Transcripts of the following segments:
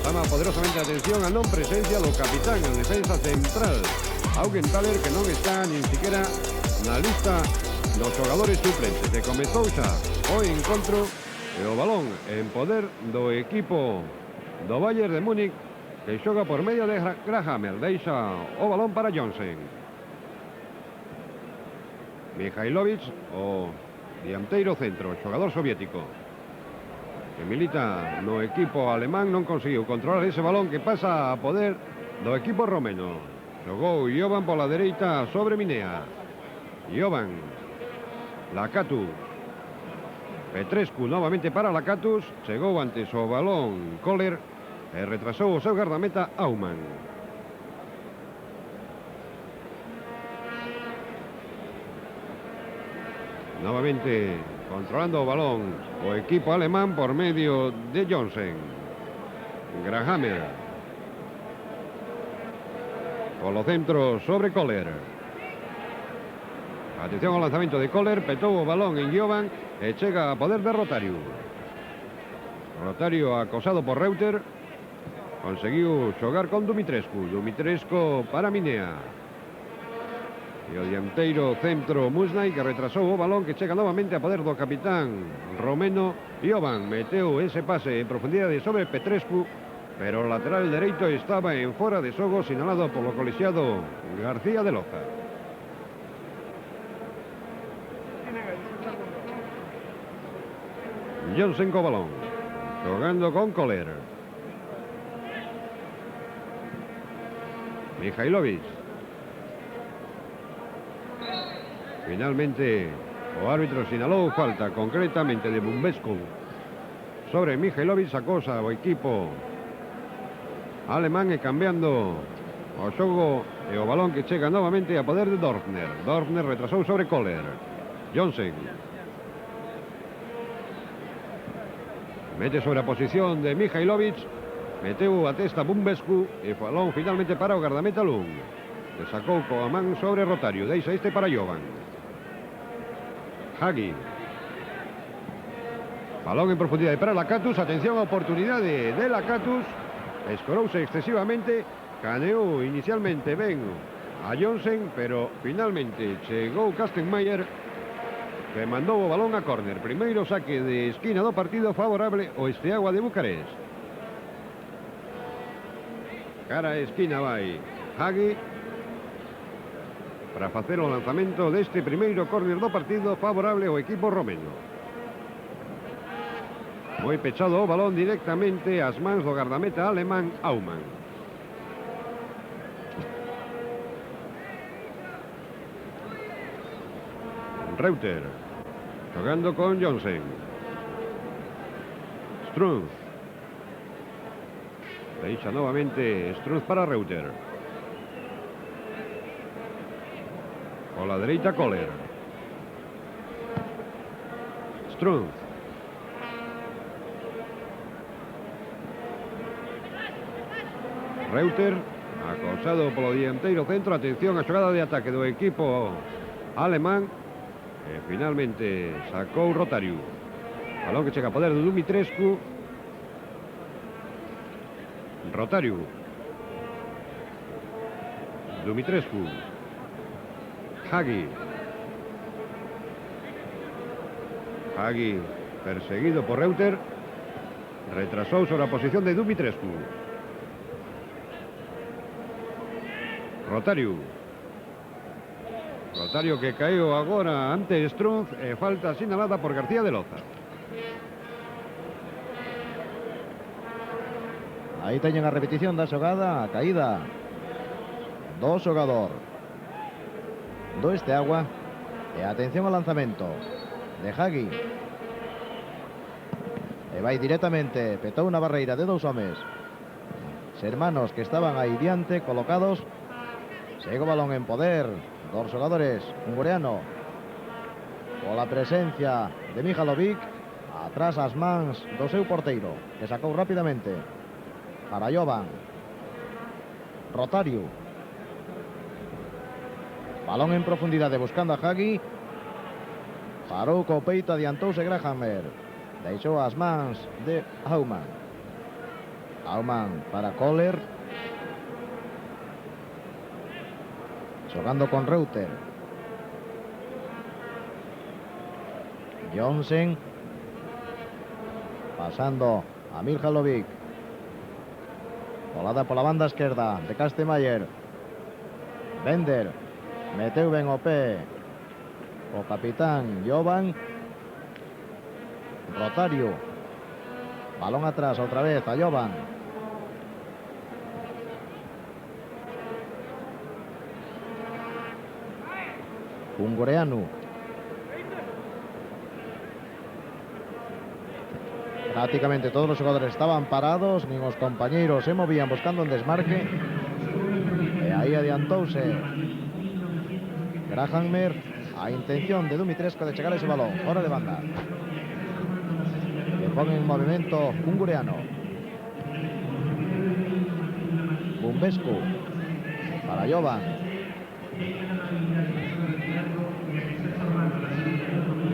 Chama poderosamente a atención a non presencia do capitán en defensa central, Augenthaler, que non está nin siquiera na lista dos xogadores suplentes. E comezou xa o encontro e o balón en poder do equipo do Bayern de Múnich, que xoga por medio de Grahammer. Deixa o balón para Johnsen. Mihailovic, o dianteiro centro, xogador soviético, que milita no equipo alemán, non conseguiu controlar ese balón que pasa a poder do equipo romeno. Xogou Jovan pola dereita sobre Minea. Jovan, Lakatus, Petrescu novamente para Lakatus. Chegou antes o balón Kohler e retrasou o seu gardameta Aumann. Novamente controlando o balón o equipo alemán por medio de Johnsen. Grahammer polo centro sobre Kohler. Atención ao lanzamento de Kohler. Petou o balón en Jovan e chega a poder de Rotario. Rotario acosado por Reuter. Conseguiu xogar con Dumitrescu. Dumitrescu para Minea. E o dianteiro centro Musnay, que retrasou o balón, que chega novamente a poder do capitán romeno. Jovan meteu ese pase en profundidade sobre Petrescu, pero o lateral dereito estaba en fora de xogo, sinalado polo colexiado García de Loza. Johnsen co balón, xogando con Kohler. Mihailovic. Finalmente o árbitro sinalou falta, concretamente de Bumbescu sobre Mihailovic. Acosa o equipo alemán e cambiando o xogo e o balón que chega novamente a poder de Dorfner. Dorfner retrasou sobre Kohler. Johnsen mete sobre a posición de Mihailovic, meteu a testa Bumbescu e o balón finalmente para o gardameta Lung, que sacou coa man sobre Rotario. Deixa este para Jovan. Hagi. Balón en profundidade para Lakatus. Atención a oportunidade de Lakatus. Escorouse excesivamente. Caneou inicialmente ben a Johnsen, pero finalmente chegou Kastenmeier, que mandou o balón a córner. Primeiro saque de esquina do partido favorable ao Steaua de Bucarest. Cara a esquina vai Hagi para facer o lanzamento deste primeiro córner do partido favorable ao equipo romeno. Moi pechado o balón directamente ás mans do gardameta alemán Aumann. Reuter jogando con Johnsen. Strunz. Deixa novamente Strunz para Reuter. Por la derecha Kohler. Strunz. Reuter, acosado polo dianteiro centro. Atención a xogada de ataque do equipo alemán. E finalmente sacou Rotario. Balón que chega a poder de Dumitrescu. Rotario. Dumitrescu. Hagi. Hagi perseguido por Reuter. Retrasou sobre a posición de Dumitrescu. Rotario. Rotario que caeu agora ante Strunz e falta sinalada por García de Loza. Aí teñen a repetición da xogada, a caída do xogador do Steaua. E atención ao lanzamento de Hagi. E vai directamente, petou unha barreira de 2 homes, hermanos que estaban aí diante, colocados. Segue o balón en poder dos xogadores ungureano, pola presencia de Mihailovic, atrás as mans do seu porteiro, que sacou rapidamente para Jovan. Rotario. Balón en profundidade buscando a Hagi. Parou co peito, adiantouse Grahammer. Deixou as mans de Aumann. Auman para Kohler. Jugando con Reuter. Jonsen. Pasando a Miljalovic. Volada por la banda izquierda de Kastemayer. Bender. Meteu ben o pé o capitán Jovan. Rotario. Balón atrás otra vez a Jovan. Ungureanu. Prácticamente todos los jugadores estaban parados, nin os compañeiros se movían buscando un desmarque. E aí adiantouse Grahammer a intención de Dumitrescu de chegar a ese balón, fora de banda. Que pon en movimento Ungureanu. Bumbescu para Jovan.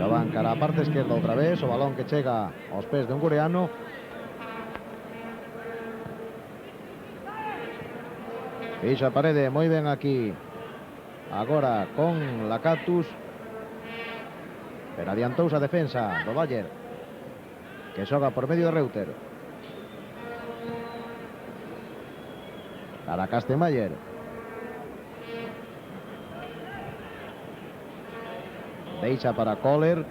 Jovan cara a parte izquierda outra vez, o balón que chega aos pés de Ungureanu. Fixa a parede moi ben aquí agora con Lakatos, pero adiantouse a defensa do Bayern, que xoga por medio de Reuter. Para Kastemayer. Deixa para Kohler.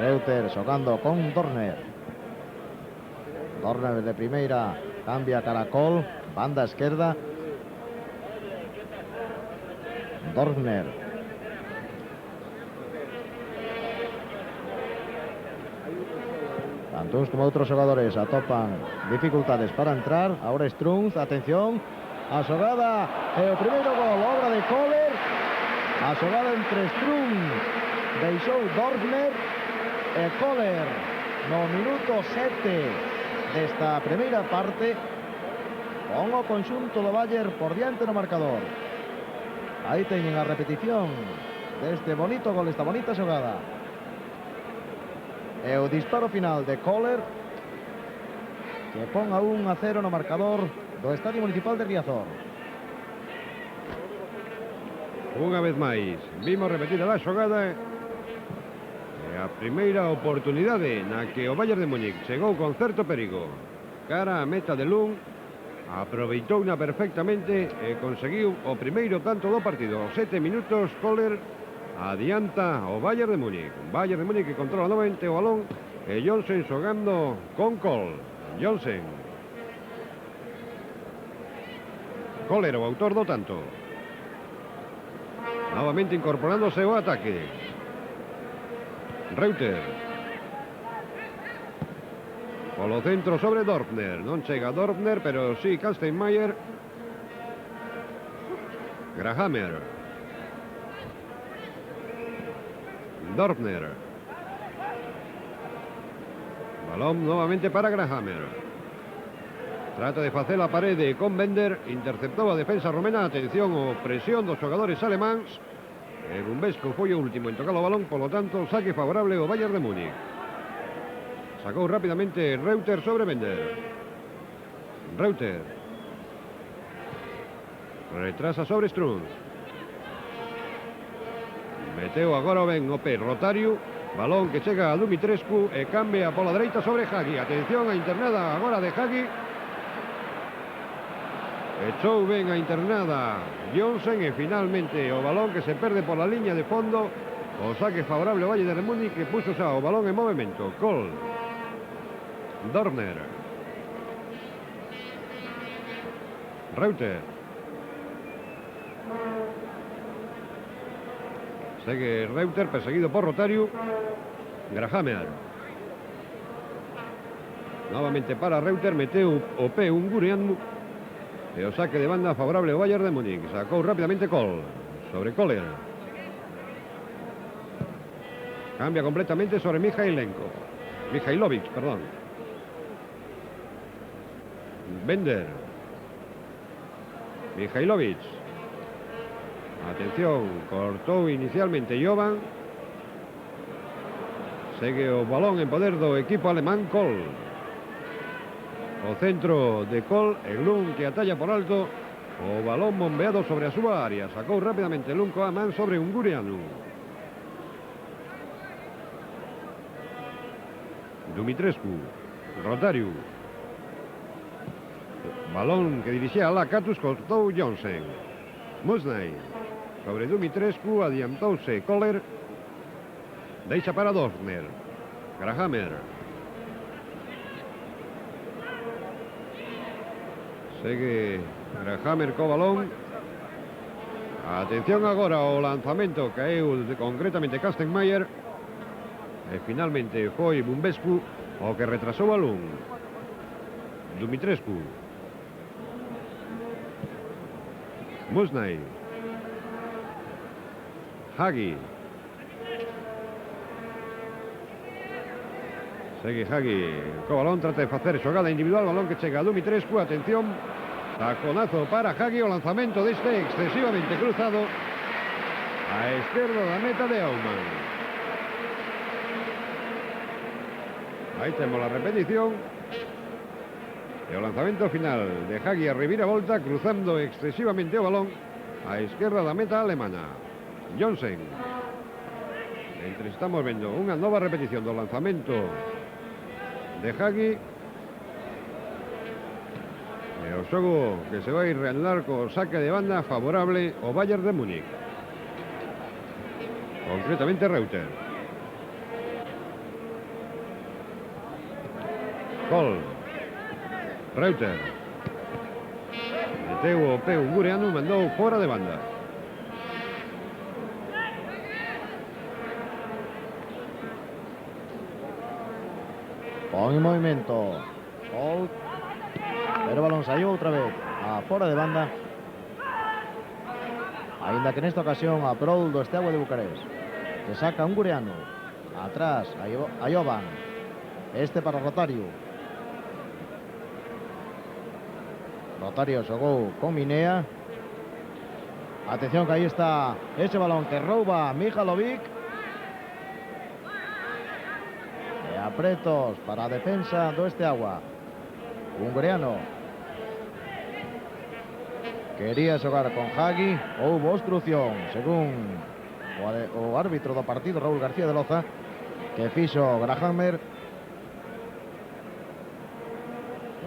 Reuter xogando con Dorner. Dorner de primeira cambia Caracol, banda esquerda. Dorner. Tanto uns como outros xogadores atopan dificultades para entrar. Ahora Strunz, atención, a xogada e o primeiro gol, obra de Kohler. A xogada entre Strunz deixou Dorner e Kohler no minuto 7 desta primeira parte, con o conxunto do Bayern por diante no marcador. Aí teñen a repetición deste bonito gol, esta bonita xogada. E o disparo final de Kohler, que pon a 1-0 no marcador do Estadio Municipal de Riazor. Unha vez máis, vimos repetida a xogada e a primeira oportunidade na que o Bayern de Múnich chegou con certo perigo cara a meta de Lund, aproveitouna perfectamente e conseguiu o primeiro tanto do partido. 7 minutos, Kohler adianta o Bayern de Múnich. Bayern de Múnich que controla novamente o balón e Jonsen xogando con Kohl. Jonsen. Kohler, o autor do tanto. Novamente incorporándose ao ataque. Reuter. Polo centro sobre Dorfner. Non chega Dorfner, pero sí Kastemayer. Grahammer. Dorfner. Balón novamente para Grahammer. Trata de facer a parede con Bender. Interceptou a defensa romena. Atención, o presión dos xogadores alemáns. E Bumbescu foi o último en tocar o balón. Polo tanto, saque favorable ao Bayern de Múnich. Sacou rápidamente Reuter sobre Bender. Reuter. Retrasa sobre Strunz. Meteu agora ben o pé Rotario. Balón que chega a Dumitrescu e cambia pola dereita sobre Hagi. Atención a internada agora de Hagi. Echou ben a internada Jonsen e finalmente o balón que se perde por la liña de fondo. O saque favorable ao Bayern de Múnich, que puso xa o balón en movimento. Kohl. Dorner. Reuter. Segue Reuter, perseguido por Rotario. Grahammer. Novamente para Reuter, meteu o pé Ungureanu. E o saque de banda favorable ao Bayern de Múnich. Sacou rápidamente Kohl sobre Kohler. Cambia completamente sobre Mihailovic, perdón. Bender. Mihailovic. Atención, cortou inicialmente Jovan. Segue o balón en poder do equipo alemán Kohl. O centro de Kohl, el Lund que atalla por alto. O balón bombeado sobre a súa área. Sacou rápidamente Lund coa man sobre Ungurianu. Dumitrescu. Rotariu. Balón que dirixía a Lakatos, cortou Jonsen. Musnay. Sobre Dumitrescu adiantouse Kohler. Deixa para Dosner. Grahammer. Segue Grahammer co balón. Atención agora ao lanzamento. Caeu concretamente Kastenmeier. E finalmente foi Bumbescu o que retrasou a Lund. Dumitrescu. Musnay. Hagi. Segue Hagi co balón, trata de facer xogada individual, balón que chega a Dumitrescu, atención, taconazo para Hagi, o lanzamento deste excesivamente cruzado a esquerda da meta de Aumann. Aí temos a repetición e o lanzamento final de Hagi a reviravolta, cruzando excesivamente o balón a esquerda da meta alemana. Jonsen. Estamos vendo unha nova repetición do lanzamento de Hagi. E o xogo que se vai reanudar co saque de banda favorable ao Bayern de Múnich. Concretamente Reuter. Kohl. Reuter. Meteu o pé Ungurianu, mandou fora de banda. Pon en movimento Kohl, pero o balón saiu outra vez a fora de banda, aínda que nesta ocasión a prol do Steaua de Bucarest, que saca Ungurianu atrás a Jovan, este para Rotario. Rotario xogou con Minea. Atención que aí está ese balón que rouba Mihalovic. Apretos para a defensa do Steaua. Unguriano quería xogar con Hagi. Houbo obstrución, según o árbitro do partido, Raúl García de Loza, que fixo Grahammer.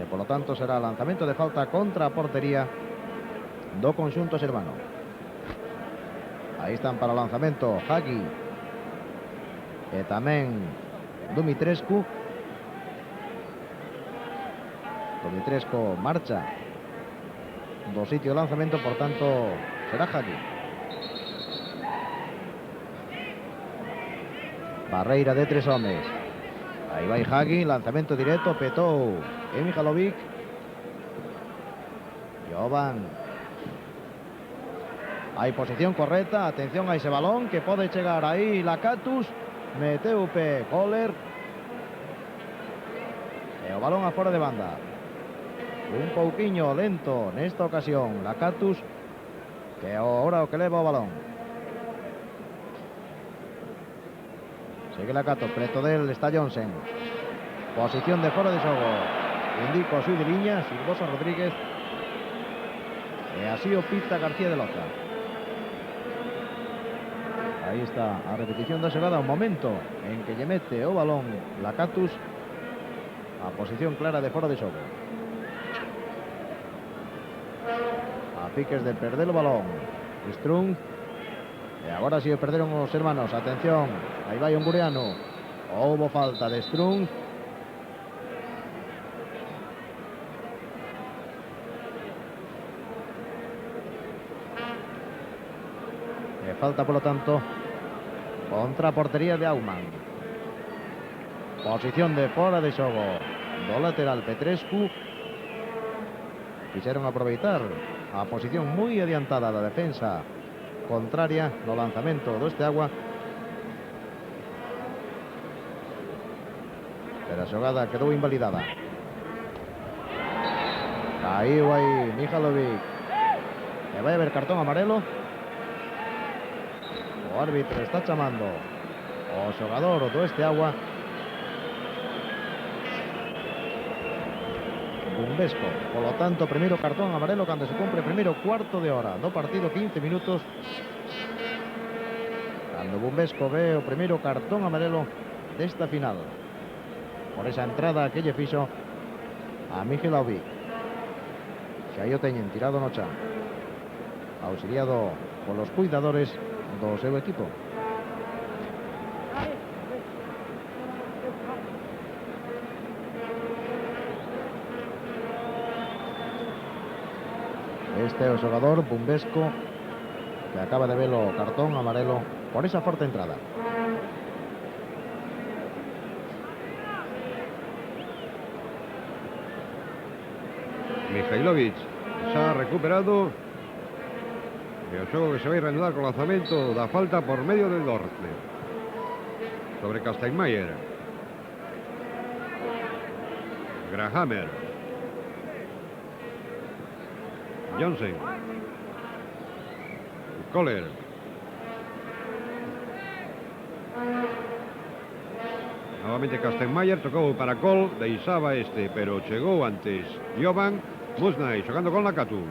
E polo tanto será lanzamento de falta contra a portería do conxunto sermano. Aí están para o lanzamento Hagi e tamén Dumitrescu. Dumitrescu marcha do sitio de lanzamento, por tanto será Hagi. Barreira de 3 homes. Aí vai Hagi, lanzamento directo, petou Mihalovic. Jovan. Hai posición correcta, atención a ese balón que pode chegar aí Lakatos. Meteu o pé Kohler. E o balón a fora de banda. Un pouquiño lento nesta ocasión Lakatos, que ahora o que leva o balón. Segue Lakatos, preto del está Jonsen. Posición de fora de xogo. Indico a Suidiriña, Silvosa Rodríguez. E así o pita García de Loza. Aí está a repetición da xogada, o momento en que lle mete o balón Lakatos a posición clara de fora de xogo. A piques de perder o balón Strung. E agora si o perderon os hermanos. Atención, aí vai Ungurianu. Houbo falta de Strung. Falta, por lo tanto, contra a portería de Aumann. Posición de fora de xogo do lateral Petrescu. Quixeron aproveitar a posición moi adiantada da defensa contraria no lanzamento do Steaua, pero a xogada quedou invalidada. Caíu aí Mihalovic, e vai haber cartón amarelo. O árbitro está chamando o xogador do este agua. Bumbesco, polo tanto, primeiro cartón amarelo cando se cumpre primeiro cuarto de hora do partido, 15 minutos. Cando Bumbesco ve o primeiro cartón amarelo desta final por esa entrada que lle fixo a Mijailovic. Xa aí o teñen tirado no chan, auxiliado polos cuidadores do seu equipo. Este é o xogador Bumbesco, que acaba de ver o cartón amarelo por esa forte entrada. Mijailovic xa recuperado. E o xogo que se vai reanudar con lanzamento da falta por medio de Dortner sobre Kastenmeier. Grahammer. Johnsen. Kohler. Novamente Kastenmeier, tocou para Kohl, deixaba este, pero chegou antes Jovan. Musnay xogando con Lacatus.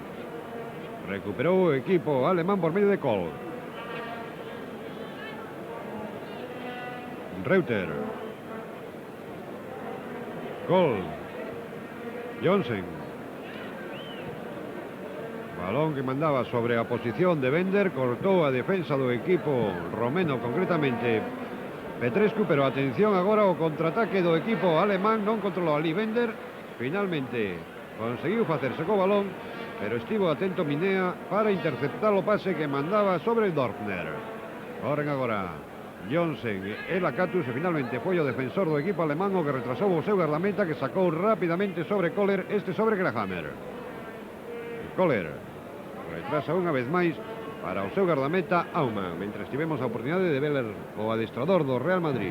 Recuperou o equipo alemán por medio de Kohl. Reuter. Kohl. Johnsen. Balón que mandaba sobre a posición de Bender, cortou a defensa do equipo romeno, concretamente Petrescu, pero atención agora o contraataque do equipo alemán, non controlou ali Bender, finalmente conseguiu facerse co balón, pero estivo atento Minea para interceptar o pase que mandaba sobre Dortner. Corren agora Johnsen e Lacatus, e finalmente foi o defensor do equipo alemán o que retrasou o seu gardameta, que sacou rapidamente sobre Kohler, este sobre Grahammer. Kohler retrasa unha vez máis para o seu gardameta Aumann, mentre tivemos a oportunidade de ver o adestrador do Real Madrid,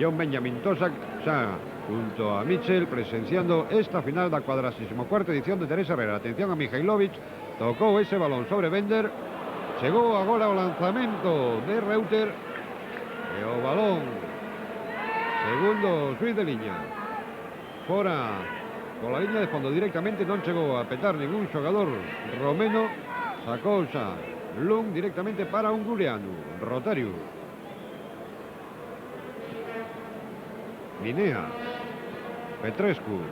John Benjamin Tosak, xa junto a Mitchell, presenciando esta final da 44ª edición de Teresa Herrera. Atención a Mijailovic, tocou ese balón sobre Bender, chegou agora o lanzamento de Reuter, e o balón, segundo o xuiz de liña, fora con la línea de fondo directamente, non chegou a petar ningún xogador romeno, sacou xa Lung directamente para un Gureanu. Rotario. Minea. Petrescu.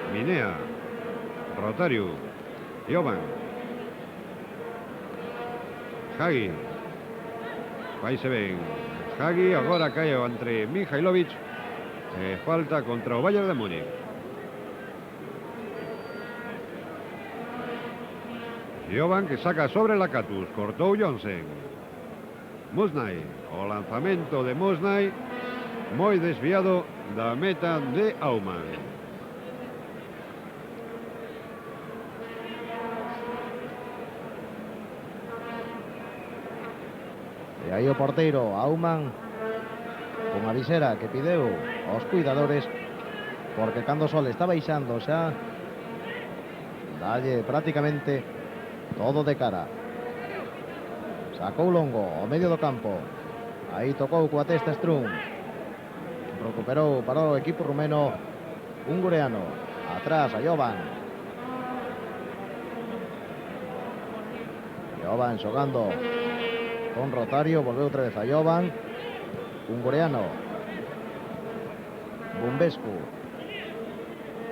Minea. Rotario. Jovan. Hagi. Faise ben. Hagi agora cae entre Mijailovic. Falta contra o Bayern de Múnich. Jovan, que saca sobre Lacatus, cortou Johnsen. Musnay, o lanzamento de Musnay, moi desviado da meta de Aumann. E aí o porteiro Aumann, con a visera que pideu aos cuidadores, porque cando o sol está baixando xa, dalle prácticamente todo de cara. Sacou longo ao medio do campo, aí tocou coa testa Strun, recuperou para o equipo rumeno un Gureano, atrás a Jovan. Jovan xogando con Rotario, volveu outra vez a Jovan, un Gureano, Bumbescu,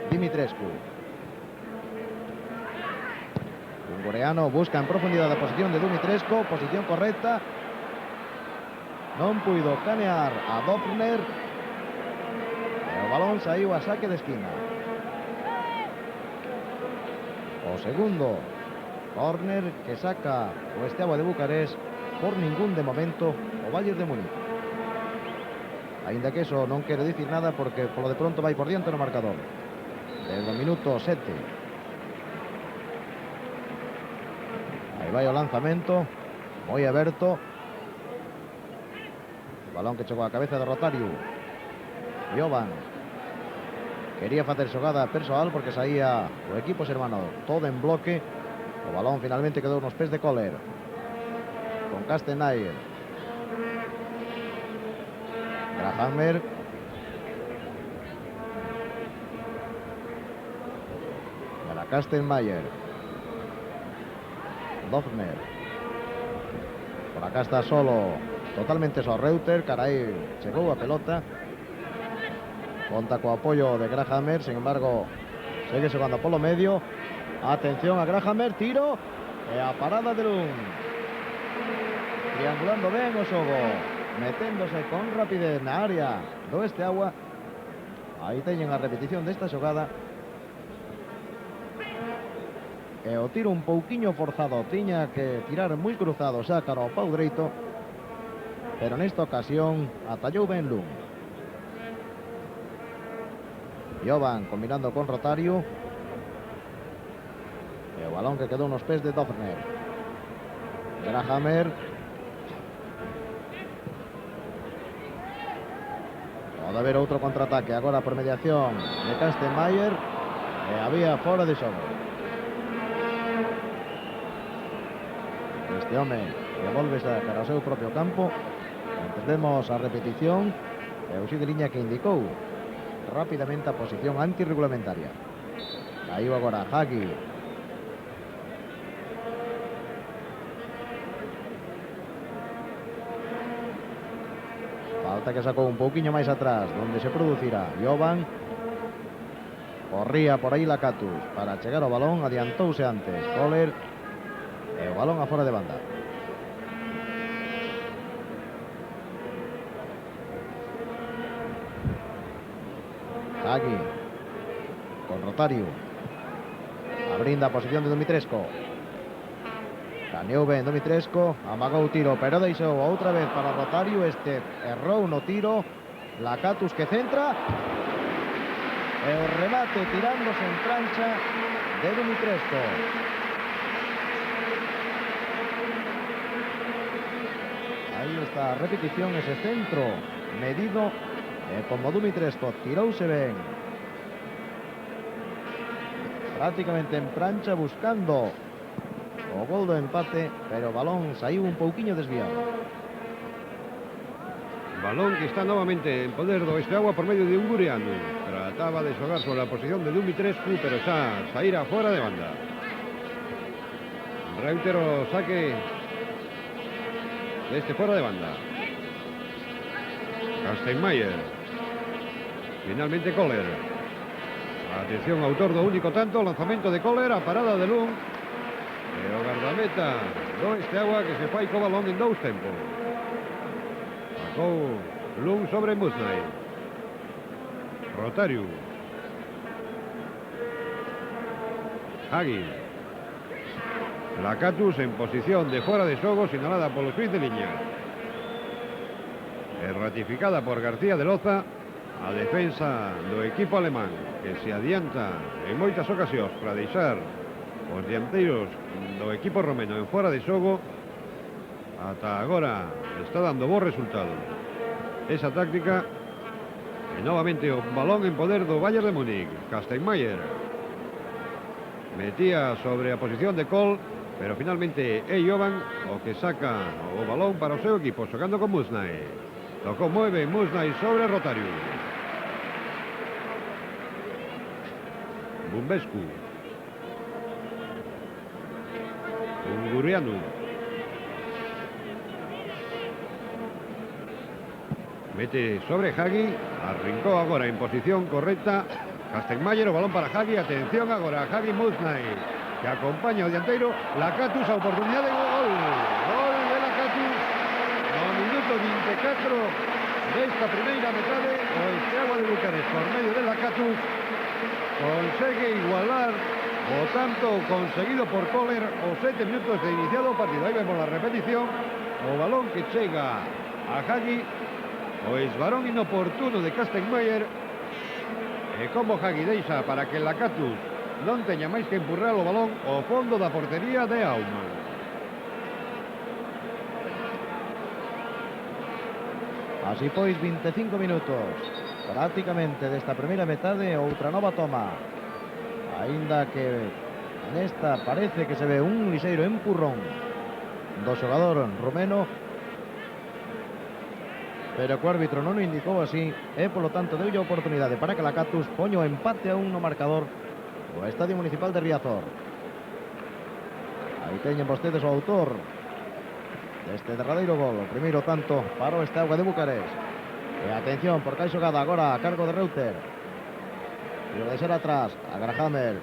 Dimitrescu. Un Gureano busca en profundidade a posición de Dimitrescu, posición correcta. Non puido canear a Dortner. E o balón saiu a saque de esquina. O segundo córner que saca o Steaua de Bucarest, por ningún de momento o Bayern de Múnich. Ainda que eso non quere dicir nada, porque polo de pronto vai por diante no marcador. Desde o minuto 7. Aí vai o lanzamento, moi aberto. O balón que chegou a cabeza de Rotario. Jovan quería facer xogada persoal porque saía o equipo sermano todo en bloque. O balón finalmente quedou nos pés de Kohler, con con Kastenmeier. Grahammer. Para Kastenmeier. Dofner. Por acá está solo, totalmente só Reuter, carai, chegou a pelota. Conta co apoio de Grahammer, sin embargo, segue xogando polo medio. Atención a Grahammer, tiro, e a parada de Lund. Triangulando ben o xogo, meténdose con rapidez na área do Esteagua. Aí teñen a repetición desta xogada. E o tiro un pouquiño forzado, tiña que tirar moi cruzado xa cara ao pau dereito, pero nesta ocasión atallou ben Lund. Jovan combinando con Rotario, e o balón que quedou nos pés de Dofner. Grahammer. Pode haber outro contraataque agora por mediación de Kastenmeier, e había fora de xogo. Este home devolve cara ao seu propio campo. Entendemos a repetición e o de liña que indicou rapidamente a posición antirregulamentaria. Caiu agora Hagi. Falta que sacou un pouquiño máis atrás, donde se producirá Jovan. Corría por aí Lakatos para chegar ao balón, adiantouse antes Kohler. E o balón a fora de banda. Hagi con Rotario, abrindo a posición de Dumitrescu. Caneou ben Dumitrescu, amagou o tiro, pero deixou outra vez para Rotario. Este errou no tiro. Lakatos que centra, e o remate tirándose en plancha de Dumitrescu. Aí está a repetición, ese centro medido, e como Dumitrescu tirouse ben, prácticamente en plancha, buscando o gol do empate, pero o balón saiu un pouquiño desviado. Balón que está novamente en poder do Esteagua por medio de Ungurianu. Trataba de xogar sobre a posición de Dumitrescu, pero xa saíra fora de banda. Reuter o saque deste fora de banda. Kastenmeier. Finalmente Kohler. Atención, autor do único tanto, lanzamento de Kohler, a parada de Lund. E o guardameta do Esteagua que se fai co balón en dous tempos. Sacou Lund sobre Musnay. Rotario. Hagi. Lakatos en posición de fora de xogo, sinalada polo xuiz de liña. E ratificada por García de Loza a defensa do equipo alemán, que se adianta en moitas ocasións para deixar os dianteiros do equipo romeno en fora de xogo. Ata agora está dando bo resultado esa táctica. E novamente o balón en poder do Bayern de Múnich. Kastenmeier metía sobre a posición de Kohl, pero finalmente é Jovan o que saca o balón para o seu equipo, xogando con Musnay. Tocou moi ben Musnay sobre Rotario. Bumbescu. Ungurianu. Mete sobre Hagi, arrincó agora en posición correcta Kastenmeier, o balón para Hagi. Atención agora, Hagi Musnay, que acompaña o dianteiro. Lakatos, a oportunidade de gol. Gol de Lakatos no minuto 24 desta primeira metade. O Esteagua de Bucarest, por medio de Lakatos, consegue igualar o tanto conseguido por Kohler os 7 minutos de iniciado o partido. Aí vemos a repetición. O balón que chega a Hagi, o esvarón inoportuno de Kastenmeier, e como Hagi deixa para que Lakatos non teña máis que empurrar o balón ao fondo da portería de Aumann. Así pois, 25 minutos prácticamente desta primeira metade. Outra nova toma, aínda que nesta parece que se ve un lixeiro empurrón do xogador rumeno, pero que o árbitro non o indicou así e polo tanto deulle a oportunidade para que Lacatus poño empate a 1 no marcador do Estadio Municipal de Riazor. Aí teñen vostedes o autor deste derradeiro gol, o primeiro tanto para o Steaua de Bucarest. E atención, porque hai xogada agora a cargo de Reuter. E o deixar atrás a Grahammer.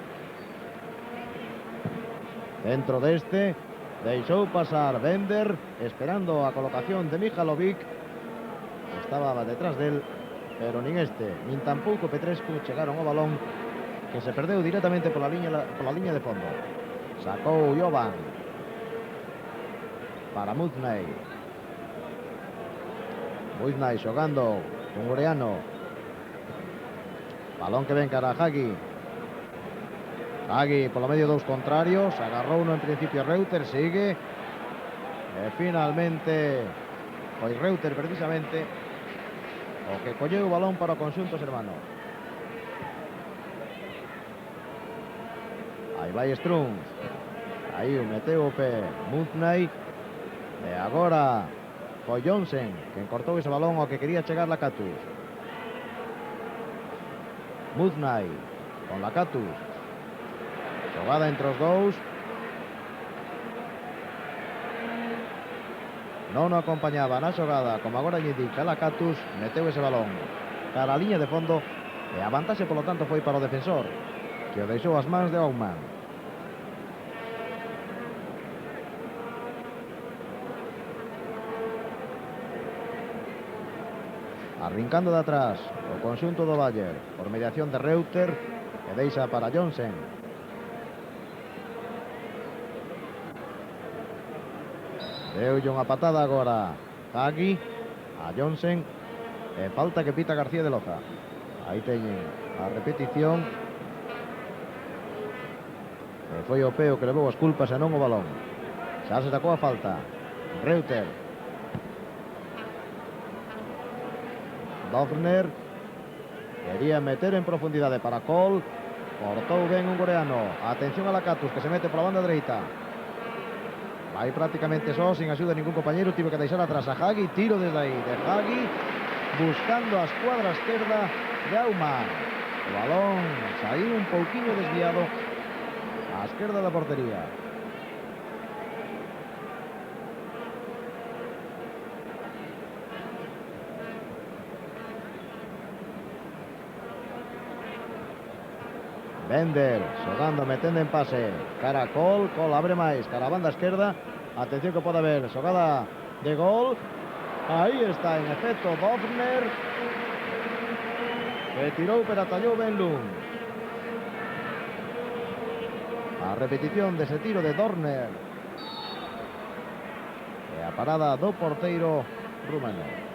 Dentro deste deixou pasar Bender, esperando a colocación de Mihalovic. Estaba detrás del, pero nin este, nin tampouco Petrescu chegaron ao balón, que se perdeu directamente pola liña de fondo. Sacou Jovan para Muznay. Muznay xogando con Ureano. Balón que ven cara a Hagi. Hagi polo medio dos contrarios. Agarrou uno en principio Reuter, sigue. E finalmente foi Reuter precisamente o que colleu o balón para o conxunto sermano. Aí vai Strung. Aí o meteu o pé Muznay. E agora foi Jonsen quen cortou ese balón ao que quería chegar Lacatus. Muznay con Lacatus. Xogada entre os dous. Non o acompañaba na xogada, como agora lle indica Lacatus, meteu ese balón cara a liña de fondo e a vantaxe polo tanto foi para o defensor, que o deixou as mans de Aumann. Arrincando de atrás o conxunto do Bayer por mediación de Reuter, que deixa para Jonsen. Deulle unha patada agora Hagi a Jonsen e falta que pita García de Loza. Aí teñen a repetición e foi o peo que levou as culpas e non o balón. Xa se sacou a falta Reuter. Dovner quería meter en profundidade para Cole. Cortou ben un coreano. Atención a Lacatus que se mete pola banda dereita. Vai prácticamente só, sin axuda de ningún compañero. Tivo que deixar atrás a Hagi. Tiro desde aí de Hagi, buscando a escuadra esquerda de Aumann. O balón saiu un pouquiño desviado á esquerda da portería. Bender xogando, metendo en pase cara a Cole. Cole abre máis cara a banda esquerda. Atención que pode haber xogada de gol. Aí está en efecto Dovner, que tirou pero atallou ben Lund. A repetición dese tiro de Dorner e a parada do porteiro rumano.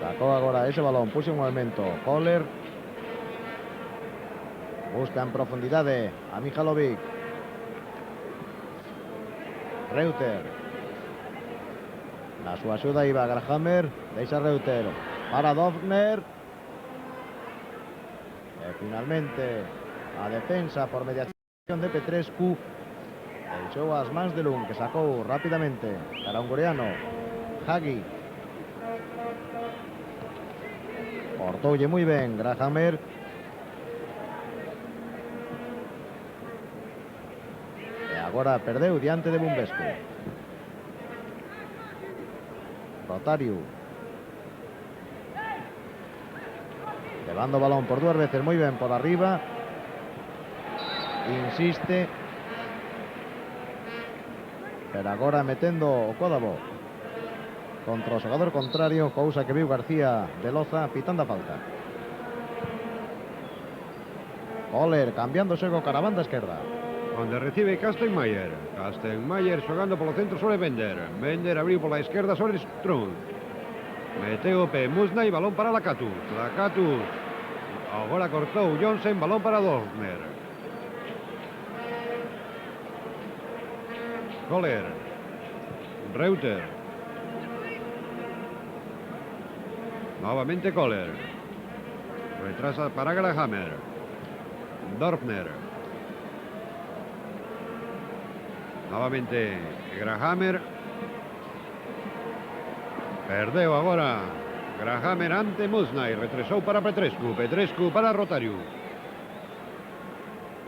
Sacou agora ese balón, puxo un movimento Kohler. Busca en profundidade a Mihalovic. Reuter. Na súa axuda iba Grahammer. Deixa Reuter para Dovner. E finalmente a defensa por mediación de Petrescu deixou as mans de Lund, que sacou rapidamente para un coreano Hagi. Cortoulle moi ben Grahammer. E agora perdeu diante de Bumbescu. Rotario. Levando o balón por dúas veces moi ben por arriba. Insiste. Pero agora metendo o códabo contra o xogador contrario, cousa que viu García de Loza pitando a falta. Kohler cambiando o xogo cara a banda esquerda. Onde recibe Kastenmeier. Kastenmeier xogando polo centro sobre Bender. Bender abriu pola esquerda sobre Strung. Meteu o pé Muznay, balón para Lacatus. Lacatus agora cortou Jonsen, balón para Dovner. Kohler. Reuter. Nuevamente Kohler. Retrasa para Grahammer. Dorfner. Nuevamente Grahammer. Perdeu agora Grahammer ante Musnay. Retresou para Petrescu. Petrescu para Rotariu.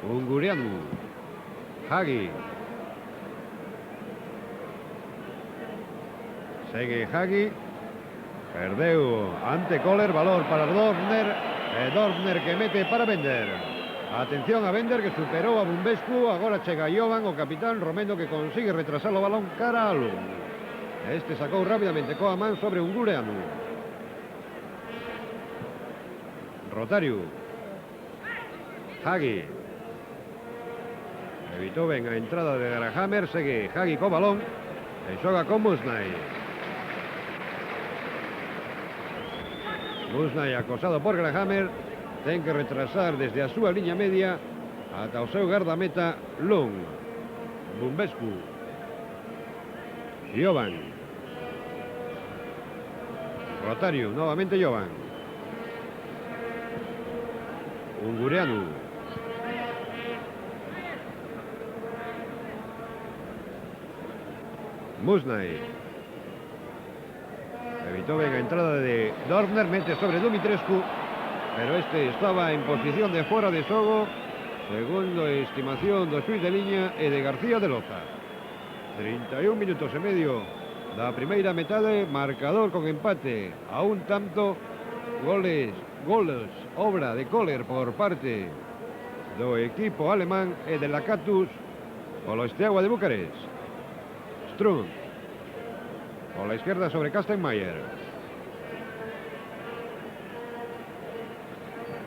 Ungurianu. Hagi. Segue Hagi. Perdeu ante Kohler. Valor para Dorfner. Dorfner que mete para Bender. Atención a Bender que superou a Bumbescu. Agora chega Jovan, o capitán Romeno, que consigue retrasar o balón cara a Lund. Este sacou rápidamente coa man sobre Ungureanu. Rotariu. Hagi. Evitou ben a entrada de Grahammer. Segue Hagi co balón e xoga con Musnay. Musnay acosado por Grahammer. Ten que retrasar desde a súa liña media ata o seu gardameta Lund. Bumbescu. Jovan. Rotariu, novamente Jovan. Ungureanu. Musnay. Evitó bien a entrada de Dorfner, mete sobre Dumitrescu, pero este estaba en posición de fora de xogo, segundo estimación do xuiz de liña e de García de Loza. 31 minutos e medio da primeira metade, marcador con empate a un tanto, goles obra de Kohler por parte do equipo alemán e de Lakatus polo Steaua de Bucarest. Strunk por la izquierda sobre Kastenmeier.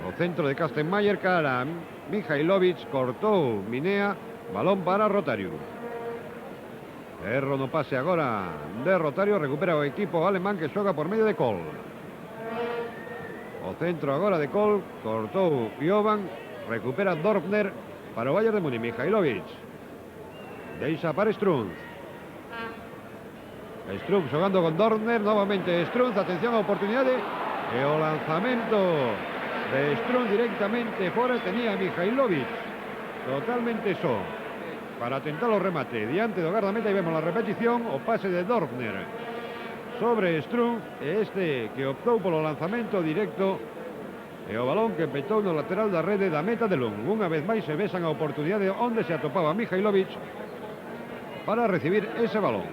O centro de Kastenmeier cara a Mihailovic, cortou Minea, balón para Rotariu. Erro no pase agora de Rotariu, recupera o equipo alemán que xoga por medio de Kohl. O centro agora de Kohl, cortou Jovan, recupera Dorfner para o Bayern de Múnich. Mihailovic deixa para Strunk. Strunk xogando con Dorfner, novamente Strunk, atención a oportunidade e o lanzamento de Strunk directamente fora. Tenía a Mihailovic totalmente só para tentar o remate diante do gardameta, e vemos a repetición, o pase de Dorfner sobre Strunk, e este que optou polo lanzamento directo e o balón que petou no lateral da rede da meta de Lund. Unha vez máis se besan a oportunidade onde se atopaba Mihailovic para recibir ese balón.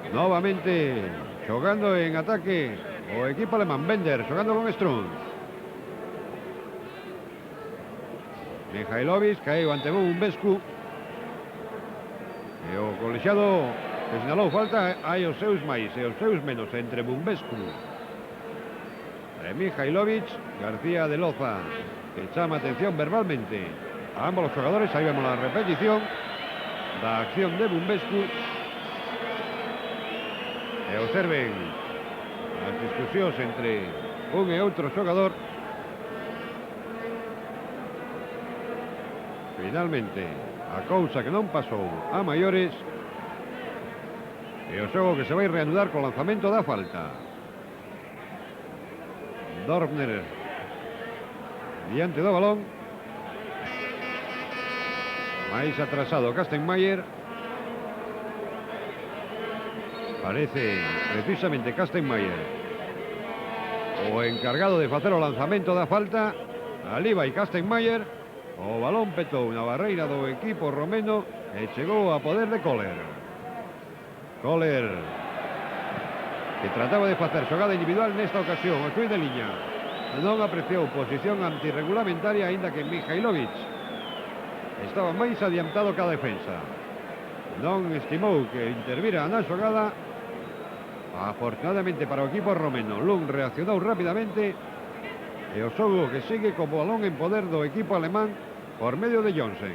Novamente xogando en ataque o equipo alemán. Bender xogando con Strunk. Mihailovic caeu ante Bumbescu e o colexiado que sinalou falta. Hai os seus máis e os seus menos entre Bumbescu e Mihailovic. García de Loza que chama atención verbalmente a ambos os xogadores. Aí vemos a repetición da acción de Bumbescu e observen as discusións entre un e outro xogador. Finalmente a cousa que non pasou a maiores e o xogo que se vai reanudar co lanzamento da falta. Dorfner diante do balón, máis atrasado Kastenmeier. Parece precisamente Kastenmeier o encargado de facer o lanzamento da falta. Ali vai Kastenmeier. O balón petou na barreira do equipo romeno e chegou a poder de Kohler. Kohler que trataba de facer xogada individual nesta ocasión. O xuiz de liña non apreciou posición antirregulamentaria, aínda que Mihailovic estaba máis adiantado que a defensa. Non estimou que intervira na xogada. Afortunadamente para o equipo romeno, Lund reaccionou rápidamente e o xogo que sigue como balón en poder do equipo alemán por medio de Johnsen.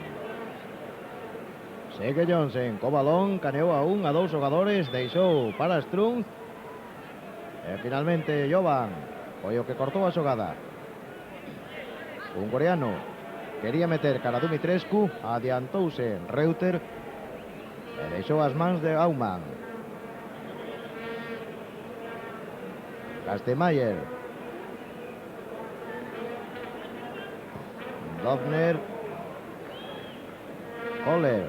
Segue Johnsen co balón, caneou a un, a dous xogadores, deixou para Strunk e finalmente Jovan foi o que cortou a xogada. Un coreano quería meter cara a Dumitrescu, adiantouse Reuter e deixou as mans de Aumann. Kastenmeier. Dorfner. Kohler.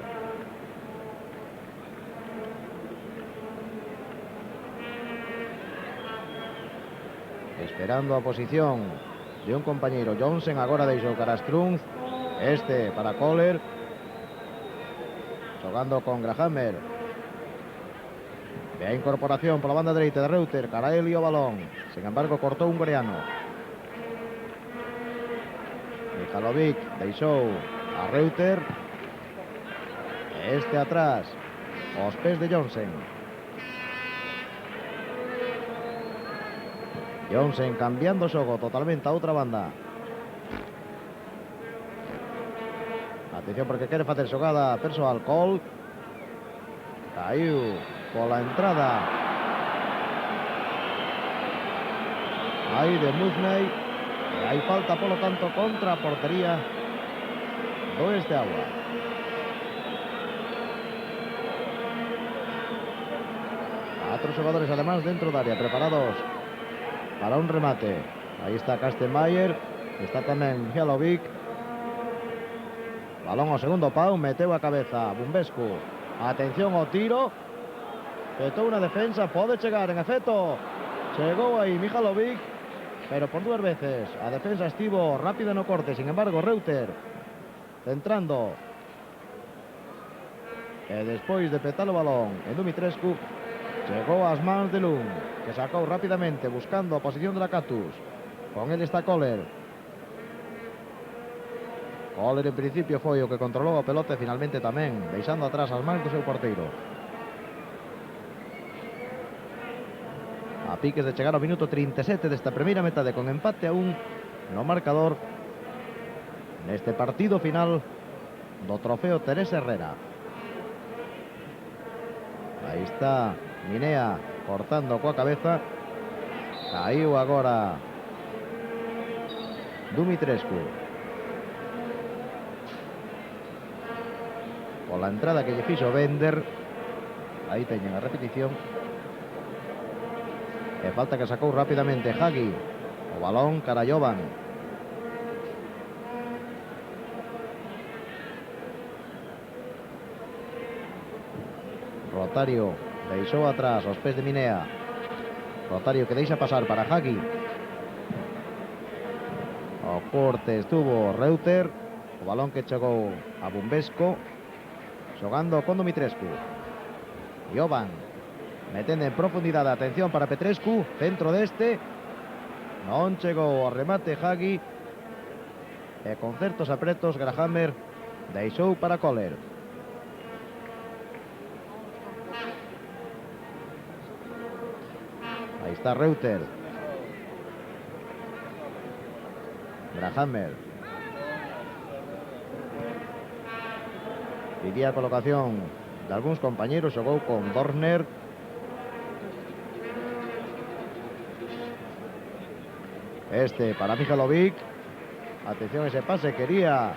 Esperando a posición de un compañero. Johnsen agora deixou cara a Strunz. Este para Kohler. Jugando con Grahammer. Ve a incorporación por la banda dereita de Reuter. Cara a él e o balón. Sin embargo, cortou un coreano. Mihalovic deixou a Reuter. Este atrás. Os pés de Johnsen. Johnsen cambiando o xogo totalmente a outra banda. Atención porque quere facer xogada persoal. Cole. Caiu pola entrada aí de Muzney. E hai falta polo tanto contra a portería do Steaua. Cuatro xogadores alemáns dentro da área preparados para un remate. Aí está Kastenmeier. Está tamén Mihalovic. Balón ao segundo pau, meteu a cabeza Bumbescu. Atención ao tiro. Petou unha defensa, pode chegar, en efecto. Chegou aí Mihalovic, pero por dúas veces a defensa estivo rápida no corte. Sin embargo, Reuter centrando. E despois de petar o balón en Dumitrescu, chegou ás mans de Lund, que sacou rápidamente buscando a posición de la Cactus. Con él está Kohler. Kohler en principio foi o que controlou a pelota e finalmente tamén, deixando atrás as mans do seu porteiro. A piques de chegar ao minuto 37 desta primeira metade con empate a 1 no marcador neste partido final do trofeo Teresa Herrera. Aí está Minea cortando coa cabeza. Caíu agora Dumitrescu. Pola entrada que lle fixo Bender. Aí teñen a repetición. E falta que sacou rápidamente Hagi. O balón cara a Jovan. Rotario deixou atrás os pés de Minea. Rotario que deixa pasar para Hagi. O corte estuvo Reuter. O balón que chegou a Bumbesco. Xogando con Dumitrescu. Jovan metendo en profundidade. Atención para Petrescu. Centro deste. Non chegou o remate Hagi. E con certos apretos Grahammer deixou para Kohler. Aí está Reuter. Grahammer. Pedía a colocación de algúns compañeros. Xogou con Dorfner. Este para Mihalovic. Atención ese pase, quería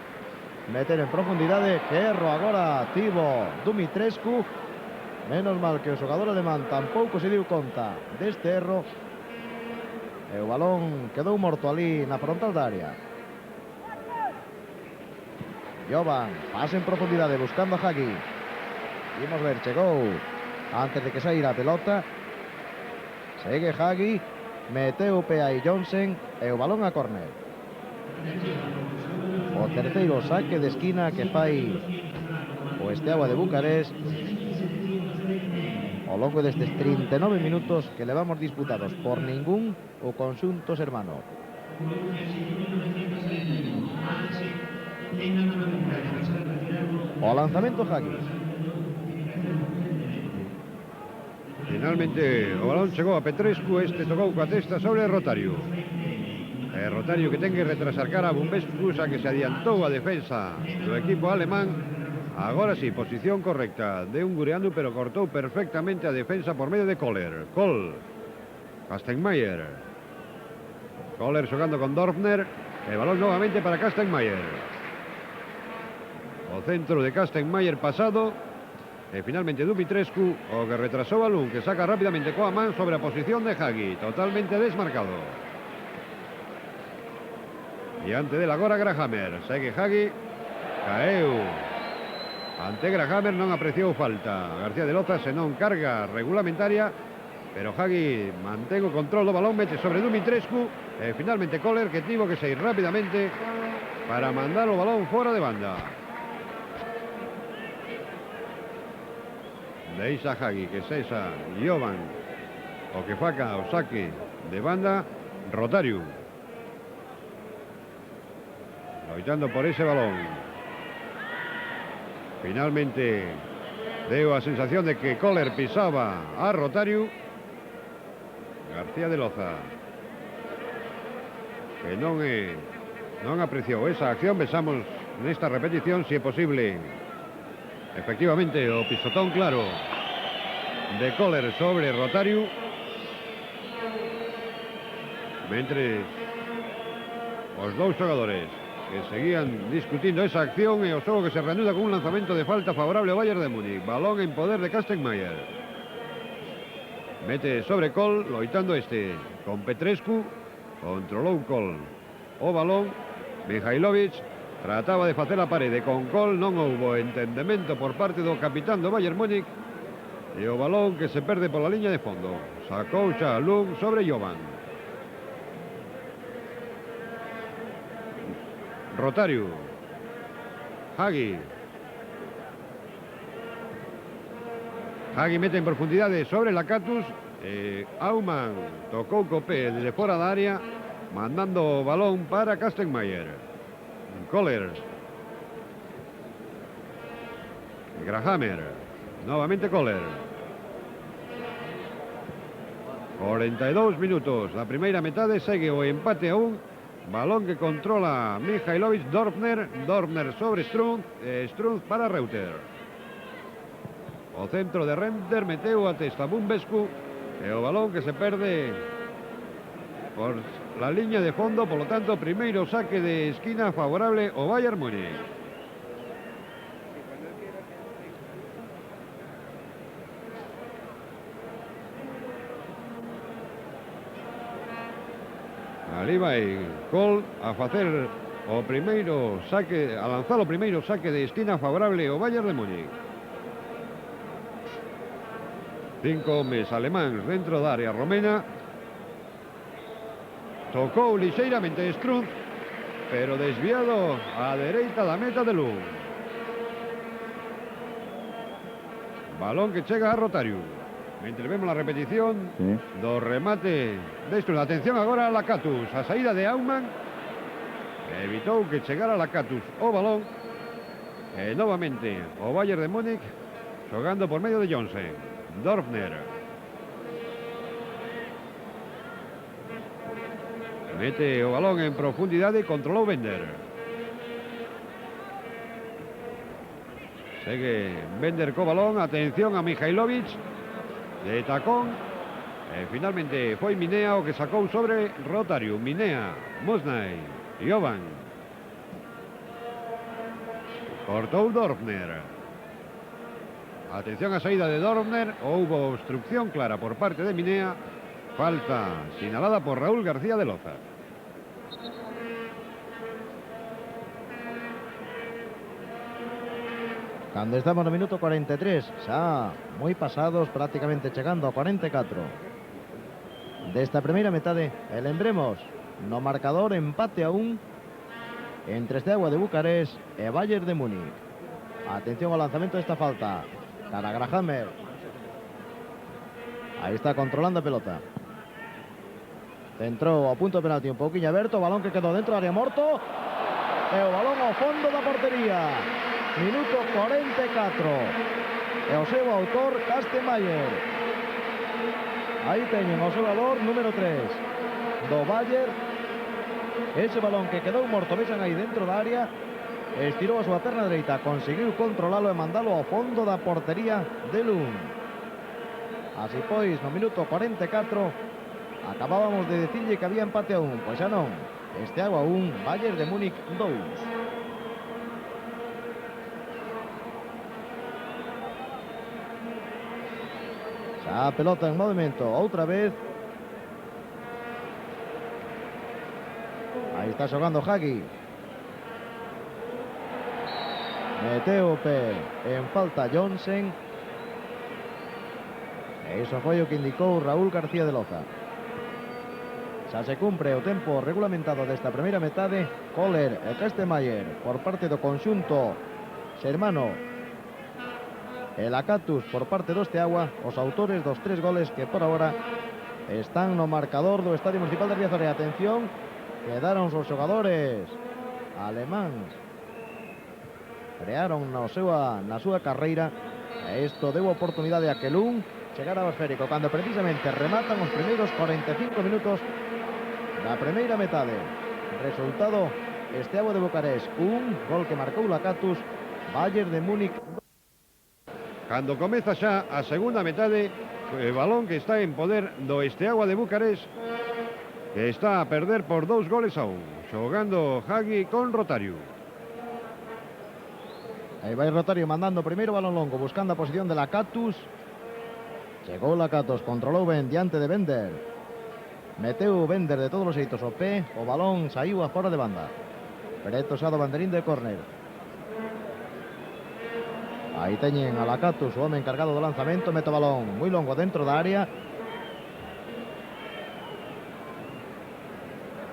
meter en profundidade. Que erro agora tivo Dumitrescu. Menos mal que o xogador alemán tampouco se deu conta deste erro. E o balón quedou morto ali na frontal da área. Jovan, pase en profundidade buscando a Hagi. Vimos ver, chegou antes de que saíra a pelota. Segue Hagi. Meteu o pé aí Johnsen. E o balón a córner. O terceiro saque de esquina que fai o Steaua de Bucarest ao longo destes 39 minutos que levamos disputados por ningún o conxunto sermano. O lanzamento Hagi. Finalmente o balón chegou a Petrescu. Este tocou coa testa sobre Rotario. Rotario que ten que retrasar cara a Bumbescu, a que se adiantou a defensa do equipo alemán. Agora sí, posición correcta de Ungureanu, pero cortou perfectamente a defensa por medio de Kohler. Cole. Kastenmeier. Kohler xogando con Dorfner. El balón nuevamente para Kastenmeier. O centro de Kastenmeier pasado. E finalmente Dumitrescu, o que retrasou a Lund, que saca rápidamente coa man sobre a posición de Hagi, totalmente desmarcado. Diante dele agora Grahammer, segue Hagi, caeu. Ante Grahammer non apreciou falta. García de Loza senón carga regulamentaria, pero Hagi mantén o control do balón, mete sobre Dumitrescu, e finalmente Kohler, que tivo que sair rápidamente para mandar o balón fora de banda. Deixa Hagi que sexa Jovan o que faca o saque de banda. Rotariu loitando por ese balón. Finalmente deu a sensación de que Kohler pisaba a Rotariu. García de Loza, que non apreciou esa acción. Vexamos nesta repetición se é posible. Efectivamente, o pisotón claro de Kohler sobre Rotariu. Mentres os dous xogadores que seguían discutindo esa acción, e o xogo que se reanuda con un lanzamento de falta favorable ao Bayern de Múnich. Balón en poder de Kastenmeier. Mete sobre Kohl, loitando con Petrescu. Controlou Kohl o balón. Mihailovic trataba de facer a parede con Kohl, non houbo entendemento por parte do capitán do Bayern Múnich, e o balón que se perde pola liña de fondo. Sacou xa Lund sobre Jovan. Rotariu, Hagi mete en profundidade sobre Lakatos. Aumann tocou co pé desde fora da área, mandando o balón para Kastenmeier. Kohler, Grahammer, novamente Kohler. 42 minutos da primeira metade, segue o empate a 1. Balón que controla Mihailovic. Dorfner sobre Strunz, Strunz para Reuter. O centro de Reuter meteu a testa Bumbescu, e o balón que se perde por la liña de fondo. Por lo tanto, primeiro saque de esquina favorable ao Bayern Múnich. Ali vai Kohl a facer o primeiro saque, a lanzar o primeiro saque de esquina favorable ao Bayern de Múnich. 5 homes alemáns dentro da área romena. Tocou lixeiramente Strunz, pero desviado á dereita da meta de Lund. Balón que chega a Rotariu. Mentre vemos a repetición do remate de Strunz. Atención agora a Lakatos, a saída de Aumann, que evitou que chegara Lakatos o balón. E novamente o Bayern de Múnich xogando por medio de Johnsen. Dorfner mete o balón en profundidade e controlou Bender. Segue Bender co balón. Atención a Mihailovic de tacón. E finalmente foi Minea o que sacou sobre Rotariu. Minea, Musnay, Jovan. Cortou Dorfner. Atención a saída de Dorfner. Houbo obstrucción clara por parte de Minea. Falta sinalada por Raúl García de Loza. Cando estamos no minuto 43, xa moi pasados, prácticamente chegando ao 44 desta primeira metade. E lembremos, no marcador empate a 1 entre Steaua de Bucarest e Bayern de Múnich. Atención ao lanzamento desta falta para Grahammer. Aí está controlando a pelota. Centrou ao punto de penalti un pouquiño aberto. O balón que quedou dentro da área morto. E o balón ao fondo da portería. Minuto 44. E o seu autor, Kastenmeier. Aí teñen o seu valor número 3 do Bayern. Ese balón que quedou morto, vexan aí dentro da área. Estirou a súa perna dereita, conseguiu controlalo e mandalo ao fondo da portería de Lund. Así pois, no minuto 44, acabábamos de decirlle que había empate a 1. Pois xa non. Steaua 1, Bayern de Múnich 2. A pelota en movimiento, outra vez. Aí está xogando Hagi. Meteu o pé en falta Johnsen. E iso foi o que indicou Raúl García de Loza. Xa se cumpre o tempo regulamentado desta primeira metade. Kohler e Kastenmeier por parte do conxunto xermano. E Lacatus por parte do Esteagua, os autores dos 3 goles que por agora están no marcador do Estadio Municipal de Riazor. E atención, quedaron os xogadores alemáns. Crearon na súa carreira e isto deu oportunidade a Kelun chegar ao esférico cando precisamente rematan os primeiros 45 minutos da primeira metade. Resultado: Esteagua de Bucarest 1, gol que marcou Lacatus, Bayern de Múnich. Cando comeza xa a segunda metade, o balón que está en poder do Esteagua de Bucarest, que está a perder por 2 goles a 1, xogando Hagi con Rotario. Aí vai Rotario mandando primeiro balón longo, buscando a posición de Lacatus. Chegou Lacatus, controlou ben diante de Bender. Meteu Bender de todos os xeitos o pé, o balón saiu a fora de banda. Preto xa do banderín de córner. Aí teñen a Lacatus, o home encargado do lanzamento, mete o balón moi longo dentro da área.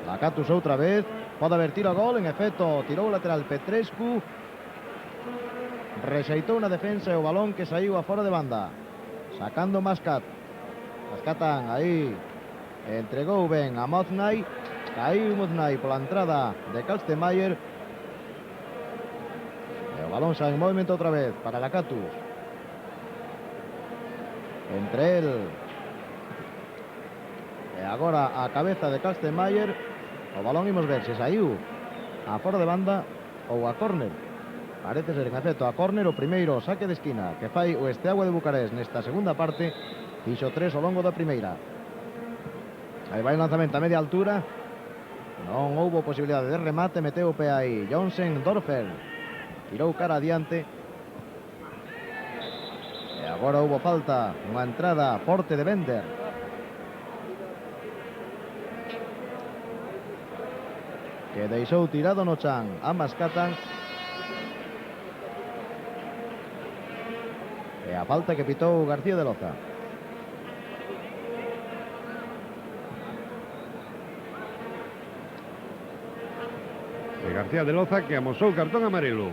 Lacatus outra vez, pode haber tiro a gol, en efecto, tirou o lateral Petrescu. Rexeitou na defensa e o balón que saiu a fora de banda. Sacando Mascat. Mascatan aí. Entregou ben a Moznay. Caíu Moznay pola entrada de Kastenmeier. E o balón xa en movimento outra vez para Lacatus. Entre el e agora a cabeza de Kastenmeier. O balón imos ver se saiu a fora de banda ou a córner. Parece ser en efecto a córner, o primeiro saque de esquina que fai o Esteagua de Bucarest nesta segunda parte. Fixo 3 ao longo da primeira. Aí vai o lanzamento a media altura. Non houbo posibilidade de remate, meteu o pé aí Johnsen. Dorfer tirou cara adiante. E agora houbo falta, unha entrada forte de Bender. Que deixou tirado no chan a Mascatan. E a falta que pitou García de Loza. García de Loza que amosou cartón amarelo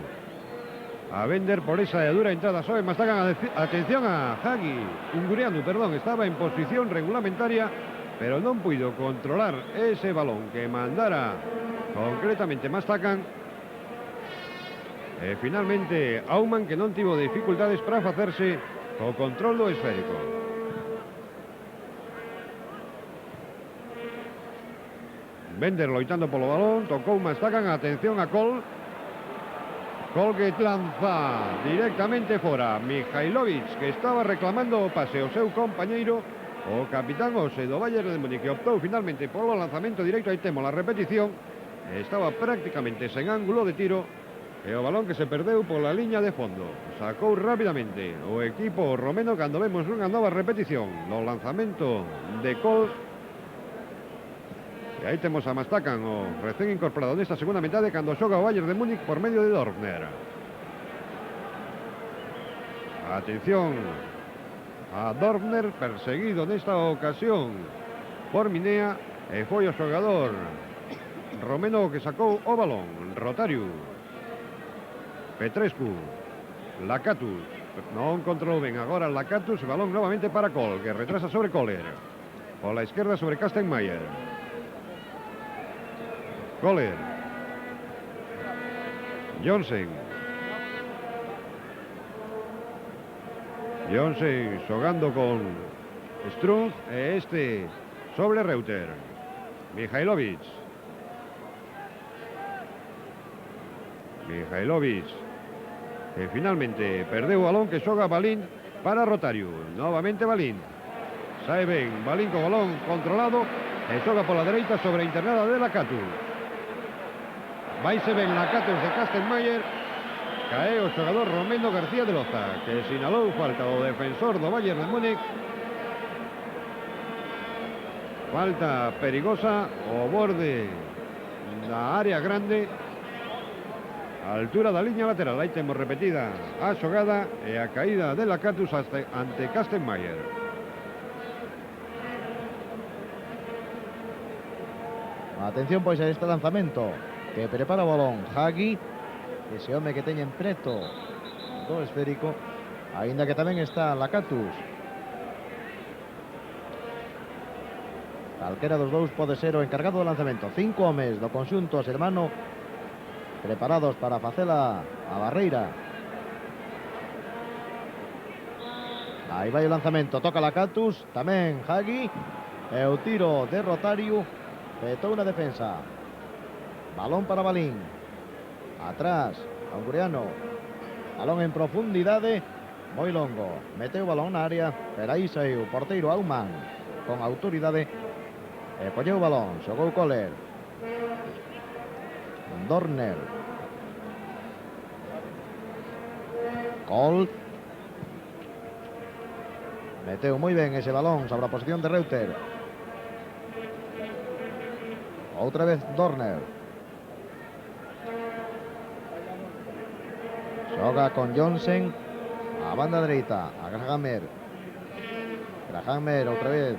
a Bender por esa dura entrada suave. Mastacan, atención a Hagi, Ungurianu, perdón, estaba en posición regulamentaria, pero non puido controlar ese balón que mandara concretamente Mastacan. E finalmente Auman, que non tivo dificultades para facerse co control do esférico. Bender loitando polo balón, tocou Mastacan, atención a Col. Col que lanza directamente fora. Mihailovic, que estaba reclamando o pase ao seu compañeiro, o capitán Ose do Bayern de Múnich, que optou finalmente polo lanzamento directo. Aí temos a repetición. Estaba prácticamente sen ángulo de tiro. E o balón que se perdeu pola liña de fondo. Sacou rapidamente o equipo romeno cando vemos unha nova repetición do lanzamento de Col. E aí temos a Mastacan, o recén incorporado nesta segunda metade, cando xoga o Bayern de Múnich por medio de Dorfner. Atención a Dorfner, perseguido nesta ocasión por Minea, e foi o xogador romeno que sacou o balón. Rotario, Petrescu, Lacatus, non controlou ben agora Lacatus, balón novamente para Col, que retrasa sobre Kohler, pola esquerda sobre Kastenmeier. Kohler, Johnsen xogando con Strunz e este sobre Reuter. Mihailovic, que finalmente perdeu o balón, que xoga Balín para Rotario. Novamente Balín, sae ben Balín co balón controlado e xoga pola dereita sobre a internada de Lacatus. Vaise ben Lacatus de Kastenmeier. Cae o xogador romeno García de Loza, que sinalou falta o defensor do Bayern de Múnich. Falta perigosa o borde da área grande, a altura da liña lateral. Aí temos repetida a xogada e a caída de Lacatus ante Kastenmeier. Atención pois a este lanzamento que prepara o balón Hagi, ese home que teñen preto do esférico, aínda que tamén está Lacatus. Calquera dos dous pode ser o encargado do lanzamento. 5 homes do conxunto sermano preparados para facela a barreira. Aí vai o lanzamento, toca Lacatus, tamén Hagi, e o tiro de Rotario petou na defensa. Balón para Balín, atrás Anguriano, balón en profundidade, moi longo, meteu o balón na área, pero aí saiu o porteiro Aumann con autoridade e colleu o balón, xogou Kohler, Dorner, Kohl, meteu moi ben ese balón sobre a posición de Reuter, outra vez Dorner, xoga con Jonsen a banda dereita, a Grahammer, outra vez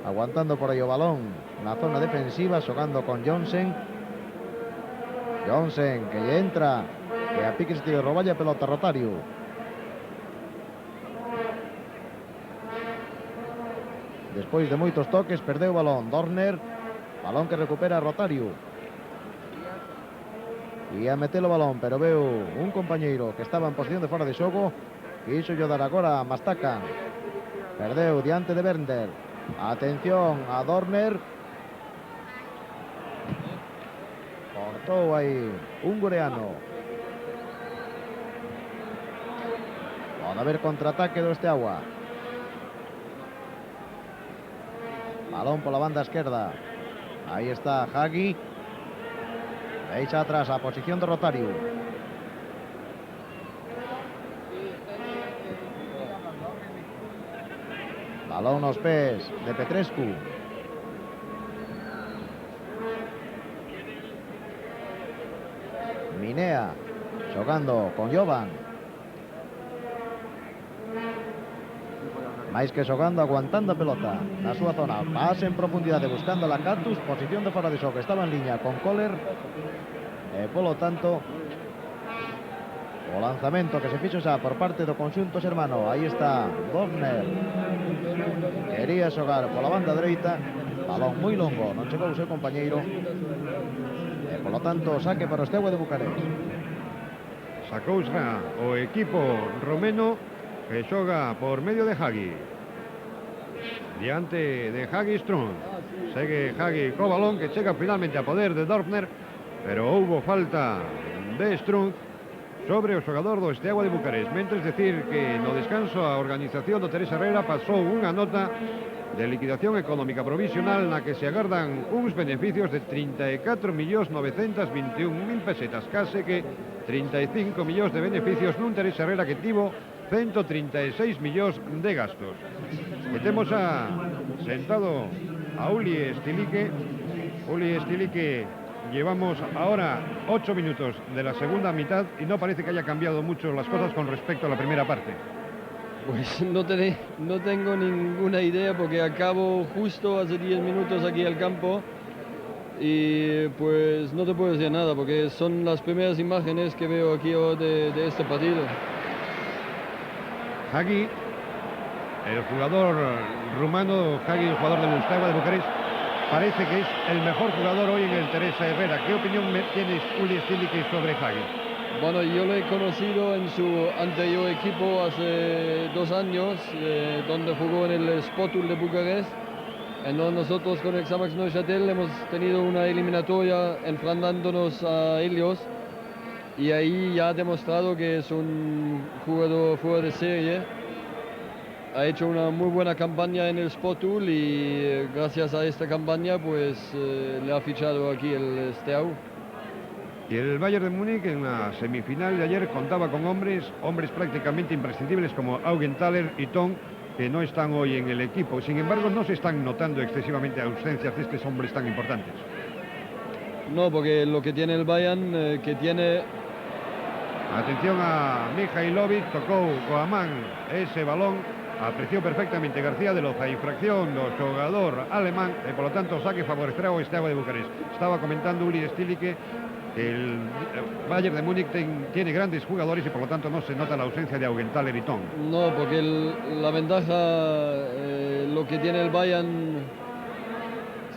aguantando por aí o balón na zona defensiva, xogando con Jonsen, que lle entra, que a pique se tira rouballe a pelota Rotario. Despois de moitos toques perdeu o balón Dorner, balón que recupera Rotario, e a meter o balón, pero veu un compañeiro que estaba en posición de fora de xogo, quiso lle dar agora a Mastakan, perdeu diante de Bernder. Atención a Dorner, cortou aí un coreano. Pode haber contraataque do Steaua. Balón pola banda esquerda, aí está Hagi, deixa atrás a posición de Rotario. Balón nos pés de Petrescu. Minea xogando con Jovan. máis que xogando, aguantando a pelota na súa zona, pase en profundidade buscando a Lacatus, posición de fora de xogo, estaba en liña con Kohler e polo tanto o lanzamento que se fixo xa por parte do conxunto sermano. Aí está Dorner, quería xogar pola banda dereita, balón moi longo, non chegou o seu compañeiro e polo tanto saque para o Steaua de Bucarest. Sacou xa o equipo romeno que xoga por medio de Hagi. Diante de Hagi Strunk. Segue Hagi co balón que chega finalmente a poder de Dorner, pero houbo falta de Strunk sobre o xogador do Steaua de Bucarest. Mentres decir que no descanso a organización do Teresa Herrera pasou unha nota de liquidación económica provisional na que se agardan uns beneficios de 34.921.000 pesetas, case que 35 millóns de beneficios nun Teresa Herrera que tivo 136 millóns de gastos. E temos sentado a Uli Stilique. Llevamos ahora 8 minutos de la segunda mitad y no parece que haya cambiado mucho las cosas con respecto a la primera parte. Pues no tengo ninguna idea porque acabo justo hace 10 minutos aquí al campo y pues no te puedo decir nada porque son las primeras imágenes que veo aquí de este partido. Hagi, el jugador rumano, Hagi, el jugador del Steaua de Bucarest, parece que es el mejor jugador hoy en el Teresa Herrera. ¿Qué opinión tienes, Uli Stilique, sobre Hagi? Bueno, yo lo he conocido en su anterior equipo hace 2 años, donde jugó en el Spotul de Bucarest. En donde nosotros con el Xamax Neuchâtel hemos tenido una eliminatoria enfrentándonos a ellos. Y ahí ya ha demostrado que es un jugador fuera de serie. Ha hecho una muy buena campaña en el Spotul y gracias a esta campaña pues le ha fichado aquí el Steaua. Y el Bayern de Múnich en la semifinal de ayer contaba con hombres prácticamente imprescindibles como Augenthaler y Tom, que no están hoy en el equipo. Sin embargo, no se están notando excesivamente ausencias de estos hombres tan importantes. No, porque lo que tiene el Bayern, que tiene... Atención a Mihailovic, tocó Coamán ese balón, apreció perfectamente García de Loza, infracción do xogador alemán, e polo tanto saque favorecerá o Steaua de Bucarest. Estaba comentando Uli Stilique que el Bayern de Múnich tiene grandes jugadores y por lo tanto no se nota la ausencia de Augenthaler y Ton. No, porque la ventaja, lo que tiene el Bayern,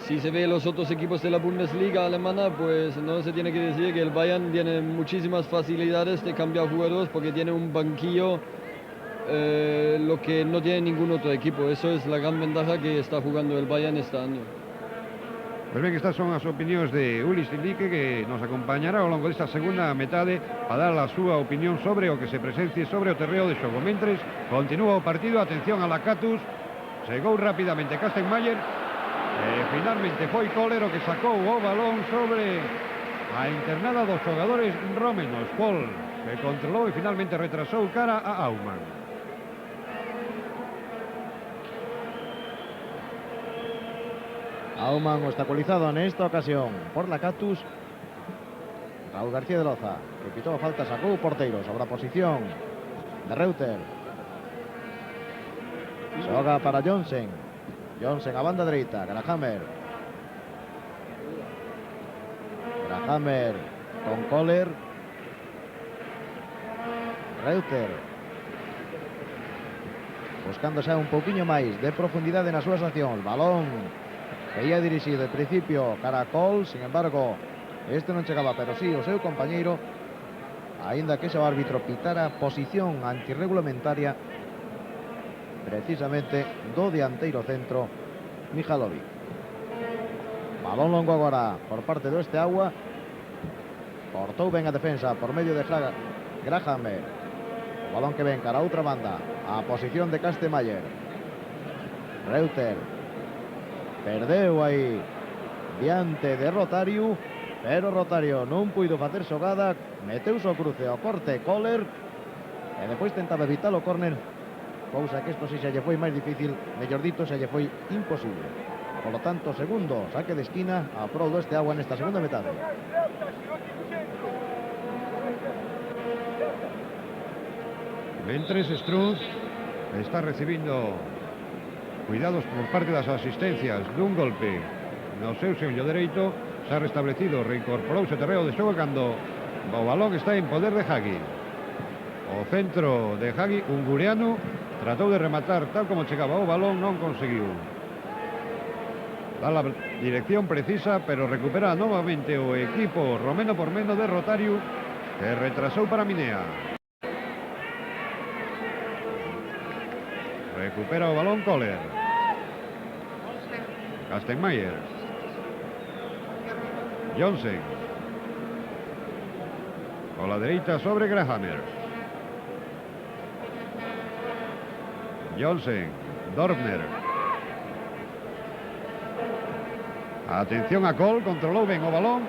si se ve los otros equipos de la Bundesliga alemana, pues no se tiene que decir que el Bayern tiene muchísimas facilidades de cambiar jugadores porque tiene un banquillo, lo que no tiene ningún otro equipo. Eso es la gran ventaja que está jugando el Bayern este año. Pues ben, estas son as opinións de Uli Stilique, que nos acompañará ao longo desta segunda metade para dar a súa opinión sobre o que se presencie sobre o terreo de xogo. Mentres, continúa o partido, atención a Lakatos, chegou rapidamente Kastenmeier, e finalmente foi Kohler o que sacou o balón sobre a internada dos xogadores romenos. Paul, que controlou e finalmente retrasou cara a Aumann. Aumann obstaculizado en esta ocasión por Lakatos. Raúl García de Loza, que pitó falta, sacó porteiro sobre a posición de Reuter. Xoga para Johnsen. Johnsen a banda dereita, Grahammer. Grahammer con Kohler. Reuter. Buscando xa un pouquiño máis de profundidade na súa acción. Balón que ia dirixido de principio cara a Cole, sin embargo, este non chegaba, pero sí o seu compañeiro, aínda que ese árbitro pitara posición antirregulamentaria precisamente do dianteiro centro Mihailovic. Balón longo agora por parte do Steaua. Cortou ben a defensa por medio de Grahammer. O balón que ven cara a outra banda, a posición de Kastenmeier. Reuter perdeu aí diante de Rotario, pero Rotario non puido facer xogada, meteuse o cruce ao corte Kohler e depois tentaba evitar o córner, cousa que isto si se lle foi máis difícil, mellor dito, se lle foi imposible. Por lo tanto, segundo saque de esquina a prol do Steaua nesta segunda metade. Mentres, Struz está recibindo cuidados por parte das asistencias dun golpe no seu xeonllo dereito. Se ha restablecido, reincorporouse o terreo de xogo cando o balón está en poder de Hagi. O centro de Hagi, unguriano, tratou de rematar tal como chegaba o balón, non conseguiu. Da la dirección precisa, pero recupera novamente o equipo romeno por menos de Rotario, que retrasou para Minea. Recupera o balón Kohler. Kastenmeier. Johnsen. Con la derecha sobre Grahammer. Johnsen. Dorfner. Atención a Cole, controlou ben o balón.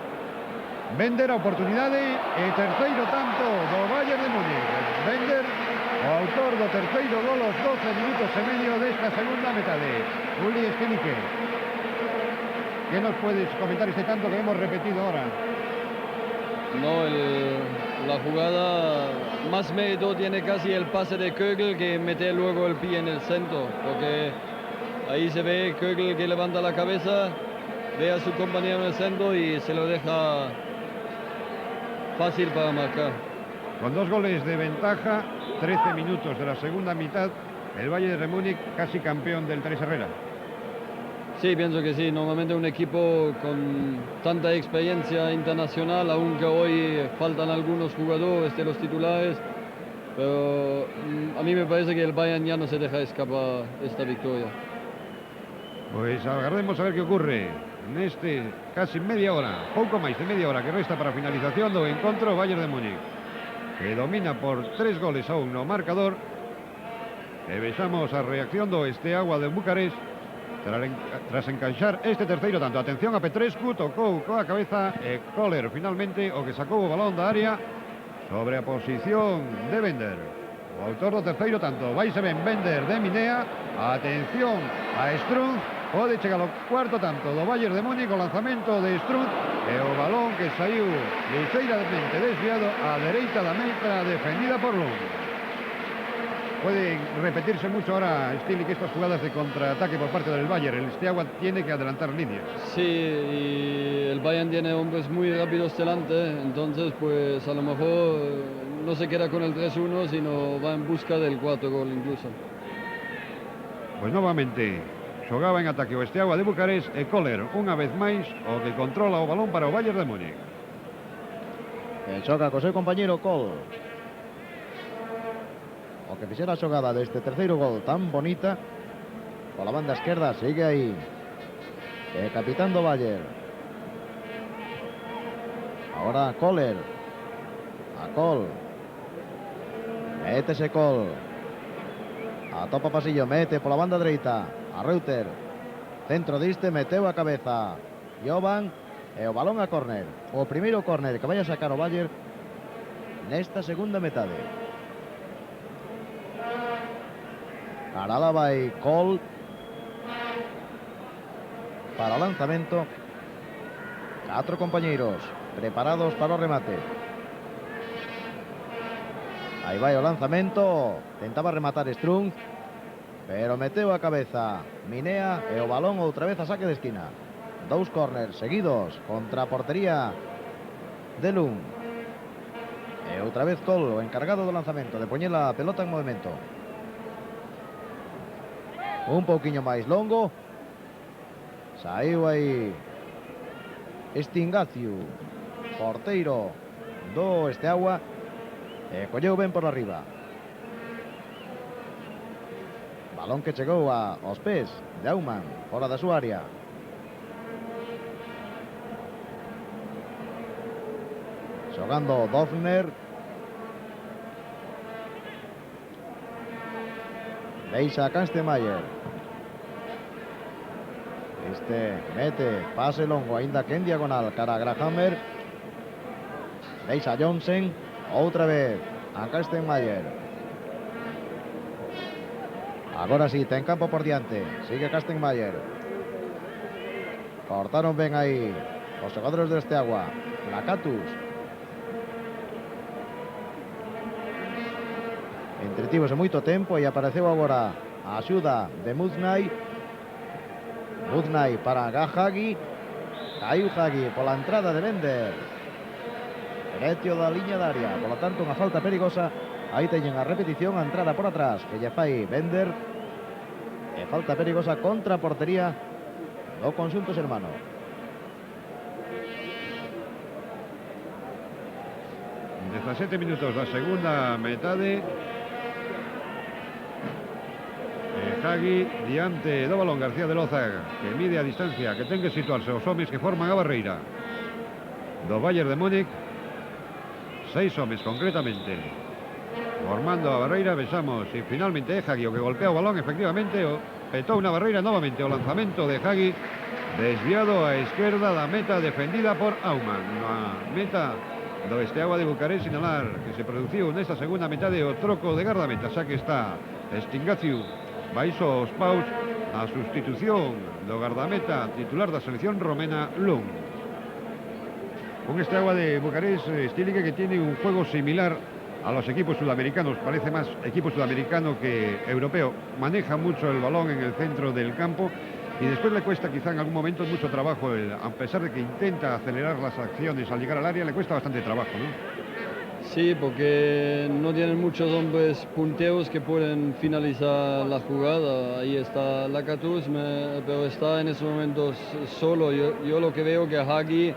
Bender a oportunidade e terceiro tanto do Bayern de Múnich. Bender, o autor do terceiro gol aos 12 minutos e medio desta segunda metade. Uli Stilique. ¿Qué nos puedes comentar este tanto que hemos repetido ahora? No, la jugada más mérito tiene casi el pase de Kögel, que mete luego el pie en el centro, porque ahí se ve Kögel que levanta la cabeza, ve a su compañero en el centro y se lo deja fácil para marcar. Con 2 goles de ventaja, 13 minutos de la segunda mitad, el Bayern de Múnich casi campeón del Teresa Herrera. Sí, pienso que sí. Normalmente un equipo con tanta experiencia internacional, aunque hoy faltan algunos jugadores de los titulares, pero a mí me parece que el Bayern ya no se deja escapar esta victoria. Pues agarremos a ver qué ocurre neste casi media hora, pouco máis de media hora que resta para a finalización do encontro. Bayern de Múnich, que domina por 3 goles a 1 no marcador, e vexamos a reacción do Steaua de Bucarest tras encaixar este terceiro tanto. Atención a Petrescu, tocou coa cabeza e Kohler finalmente o que sacou o balón da área sobre a posición de Bender. O autor do terceiro tanto. Vai se ben Bender de Minea. Atención a Strunz. Pode chegar ao cuarto tanto do Bayern de Múnich. O lanzamento de Strunz. E o balón que saiu ligeiramente desviado á dereita da meta, defendida por Lund. Pueden repetirse mucho ahora, Stilik, estas jugadas de contraataque por parte del Bayern. El Steaua tiene que adelantar líneas. Sí, y el Bayern tiene hombres muy rápidos delante, entonces pues a lo mejor no se queda con el 3-1, sino va en busca del 4 gol incluso. Pues novamente xogaba en ataque o Steaua de Bucarest e Kohler, unha vez máis, o que controla o balón para o Bayern de Múnich. Xoga co seu compañero Kohl. O que fixera a xogada deste terceiro gol tan bonita. Pola banda esquerda sigue aí el capitán do Bayern. Ahora Kohler. A Kohl. Métese Kohl. A topa pasillo, mete pola banda dereita. A Reuter. Centro diste, meteu a cabeza Jovan. E o balón a córner. O primeiro córner que vai a sacar o Bayern nesta segunda metade. Arala vai Kohl para o lanzamento. 4 compañeiros preparados para o remate. Aí vai o lanzamento. Tentaba rematar Strunz, pero meteu a cabeza Minea e o balón outra vez a saque de esquina. 2 córners seguidos contra a portería de Lund. E outra vez Kohl, o encargado do lanzamento, de poñer a pelota en movimento. Un pouquiño máis longo. Saiu aí Stingaciu, porteiro do Steaua, e colleu ben por arriba. Balón que chegou aos pés de Aumann, fora da súa área. Xogando Dofner. Deixa a Kastenmeier. Este mete, pase longo, ainda que en diagonal, cara a Grahammer. Deixa a Johnsen, outra vez a Kastenmeier. Agora sí, ten campo por diante, sigue Kastenmeier. Cortaron ben aí os xogadores do Steaua. Lakatus. Entretivose moito tempo e apareceu agora a axuda de Muznay. Muznay para Hagi. Caiu Hagi pola entrada de Bender. Precio da liña de área, por lo tanto unha falta perigosa. Aí teñen a repetición, a entrada por atrás que lle fai Bender. E falta perigosa contra a portería do conxunto sermano. En 17 minutos da segunda metade. Hagi diante do balón García de Loza, que mide a distancia, que ten que situarse os homes que forman a barreira do Bayern de Múnich. 6 homes concretamente formando a barreira. Vexamos e finalmente é Hagi o que golpea o balón. Efectivamente petou na barreira novamente. O lanzamento de Hagi desviado á esquerda da meta, defendida por Aumann. Na meta do Steaua de Bucarest, sinalar que se produciu nesta segunda metade o troco de gardameta, xa que está Stingaciu baixo os paus, a sustitución do gardameta titular da selección romena Lund. Un Steaua de Bucarest, Stilik, que tiene un juego similar a los equipos sudamericanos, parece más equipo sudamericano que europeo. Maneja mucho el balón en el centro del campo y después le cuesta quizá en algún momento mucho trabajo, a pesar de que intenta acelerar las acciones al llegar al área, le cuesta bastante trabajo, ¿no? Sí, porque no tienen muchos hombres punteros que pueden finalizar la jugada. Ahí está Lakatus, pero está en estos momentos solo. Yo lo que veo que Hagi,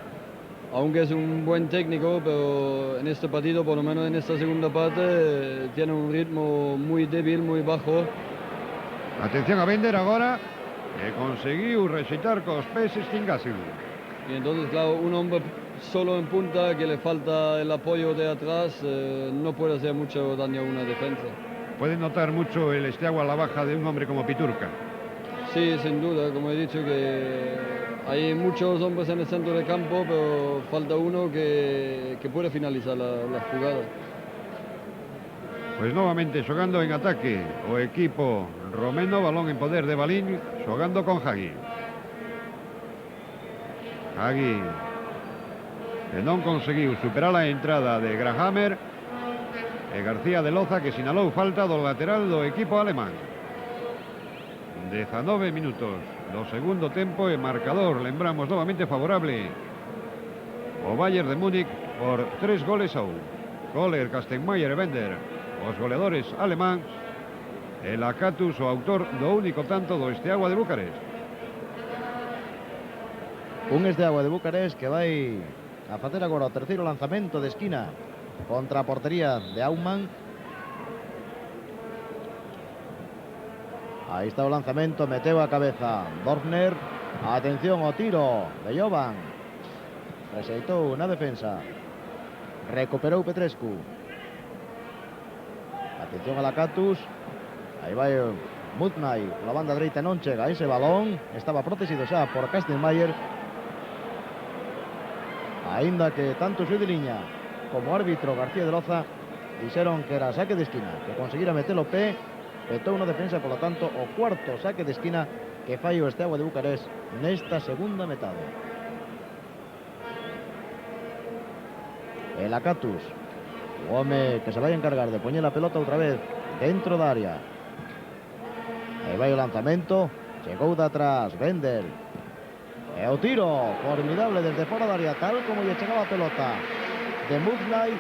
aunque es un buen técnico, pero en este partido, por lo menos en esta segunda parte, tiene un ritmo muy débil, muy bajo. Atención a Bender agora, que conseguiu rexeitar cos pés Stingaciu. Y entonces, claro, un hombre solo en punta que le falta el apoyo de atrás, no puede hacer mucho daño a una defensa. Puede notar mucho el Steaua la baja de un hombre como Piturka. Sí, sin duda, como he dicho, que hay muchos hombres en el centro del campo, pero falta uno que puede finalizar la jugada. Pues novamente xogando en ataque o equipo romeno, balón en poder de Balín, xogando con Hagi. Hagi, que non conseguiu superar a entrada de Grahammer, e García de Loza, que sinalou falta do lateral do equipo alemán. 19 minutos do segundo tempo e marcador, lembramos, novamente favorable o Bayern de Múnich por 3-1. Kohler, Kastenmeier e Bender, os goleadores alemáns, e Lakatos, o autor do único tanto do Steaua de Bucarest. Un Steaua de Bucarest que vai a facer agora o terceiro lanzamento de esquina contra a portería de Aumann. Aí está o lanzamento, meteu a cabeza Dorfner. Atención ao tiro de Jovan. Rexeitou na defensa. Recuperou Petrescu. Atención a Lakatos. Aí vai Mutnay pola banda dereita, non chega ese balón. Estaba protegido xa por Kastenmeier. Aínda que tanto xuiz de liña como árbitro García de Loza dixeron que era saque de esquina, que conseguira meter o pé, petou na defensa, polo tanto, o cuarto saque de esquina que fai o Steaua de Bucarest nesta segunda metade. El Lakatos, o home que se vai encargar de poñer a pelota outra vez dentro da área. Aí vai o lanzamento, chegou de atrás Bender. E o tiro formidable desde fora da área, tal como lle chegaba a pelota de Mutnay,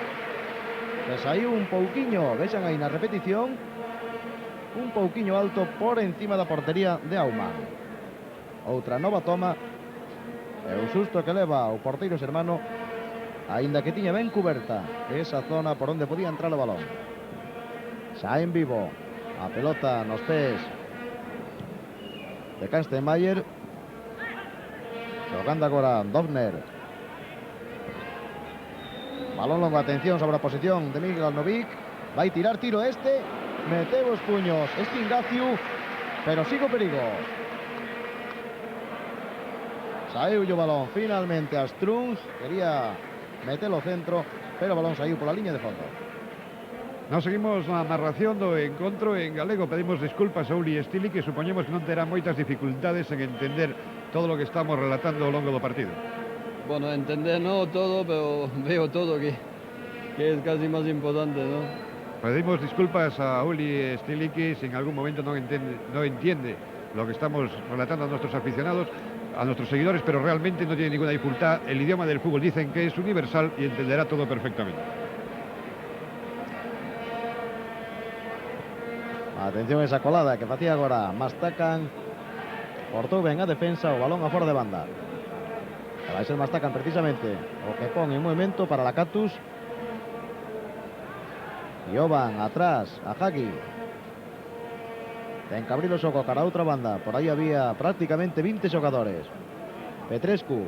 que saiu un pouquiño, vexan aí na repetición, un pouquiño alto por encima da portería de Aumann. Outra nova toma, e o susto que leva o porteiro Sermano, aínda que tiña ben cuberta esa zona por onde podía entrar o balón. Xa en vivo, a pelota nos pés de Kastenmeier. Jogando agora Dorfner. Balón longo, atención sobre a posición de Miguel Novik. Vai tirar tiro este. Meteu os puños Stingaciu, pero sigo perigo. Saiu o balón finalmente a Strunz. Quería metelo centro, pero o balón saiu pola liña de fondo. Nos seguimos na narración do encontro en galego. Pedimos disculpas a Uli Stili, que supoñemos que non terá moitas dificultades en entender todo lo que estamos relatando ao longo do partido. Bueno, entender no todo, pero veo todo, que es casi más importante, ¿no? Pedimos disculpas a Uli Stili, que si en algún momento no entiende lo que estamos relatando a nuestros aficionados, a nuestros seguidores, pero realmente no tiene ninguna dificultad. El idioma del fútbol dicen que es universal y entenderá todo perfectamente. Atención a esa colada que facía agora Mastakan. Cortou ben a defensa, o balón a fora de banda. Vai ser Mastakan precisamente o que pon en movimento para Lakatos. Jovan atrás a Hagi. Ten que abrir o xogo cara a outra banda. Por aí había prácticamente 20 xogadores. Petrescu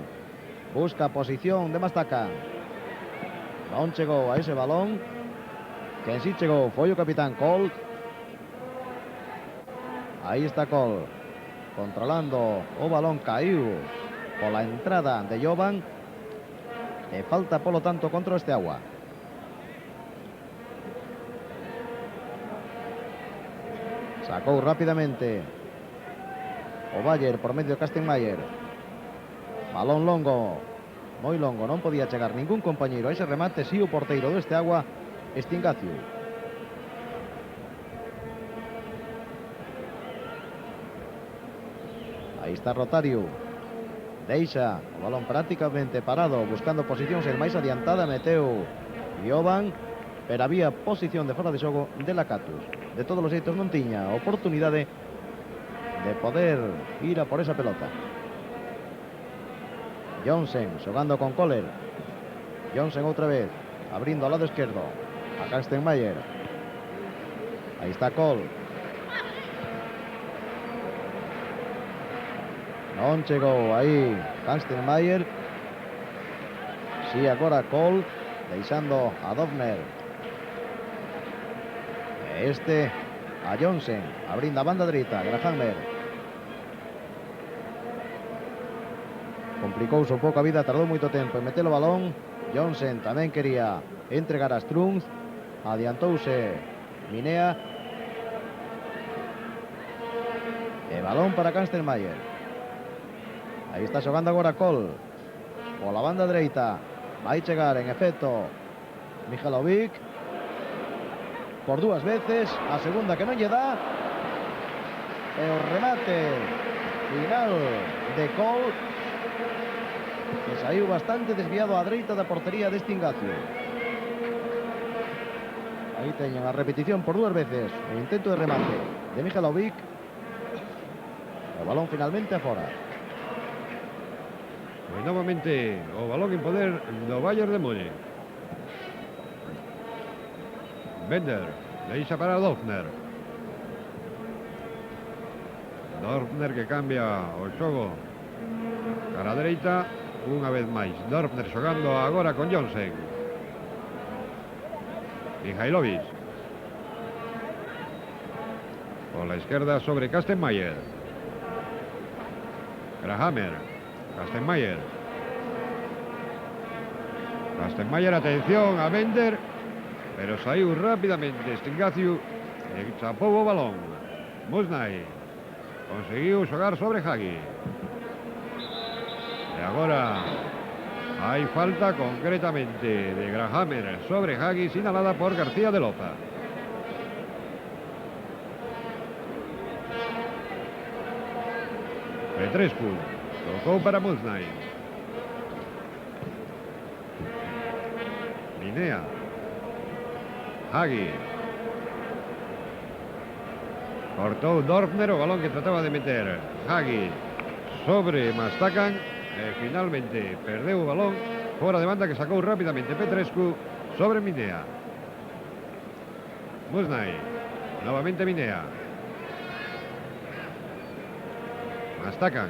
busca a posición de Mastakan. Non chegou a ese balón. Quen si chegou foi o capitán Cole. Aí está Cole controlando o balón, caíu pola entrada de Jovan, e falta polo tanto contra o Steaua. Sacou rápidamente o Bayern por medio de Kastenmeier. Balón longo, moi longo, non podía chegar ningún compañeiro a ese remate, si o porteiro do Steaua, Stingaciu. Aí está Rotario. Deixa o balón prácticamente parado, buscando posicións el máis adiantada, meteu Jovan, pero había posición de fora de xogo de Lakatos. De todos os xeitos non tiña oportunidade de poder ir a por esa pelota. Johnsen xogando con Kohler. Johnsen outra vez, abrindo ao lado esquerdo a Kastenmeier. Aí está Cole. Non chegou aí Kastenmeier. Si agora Cole, deixando a Dorfner. Este a Johnsen, abrindo a banda dereita, Grahammer. Complicouse un pouco a vida, tardou moito tempo en meter o balón. Johnsen tamén quería entregar a Strunz. Adiantouse Minea. E balón para Kastenmeier. Aí está xogando agora Col. Pola banda dereita. Vai chegar, en efecto, Mihailovic. Por dúas veces. A segunda que non lle dá. E o remate final de Col, que saiu bastante desviado á dereita da portería deste Ingacio. Aí teñen a repetición por dúas veces. O intento de remate de Mihailovic. O balón finalmente afora. Pois novamente o balón en poder do Bayern de Múnich. Bender deixa para Dorfner. Dorfner que cambia o xogo cara a dereita unha vez máis. Dorfner xogando agora con Jonsen. Mihailovic. Pola esquerda sobre Kastenmeier. Grahammer. Kastenmeier. Kastenmeier, atención a Bender, pero saiu rapidamente Stingaciu e chapou o balón. Musnay conseguiu xogar sobre Hagi. E agora hai falta concretamente de Grahammer sobre Hagi, sinalada por García de Loza. Petrescu tocou para Musnay. Minea. Hagi. Cortou Dorfner o balón que trataba de meter Hagi sobre Mastakan e finalmente perdeu o balón fora de banda, que sacou rapidamente Petrescu sobre Minea. Musnay. Novamente Minea. Mastakan.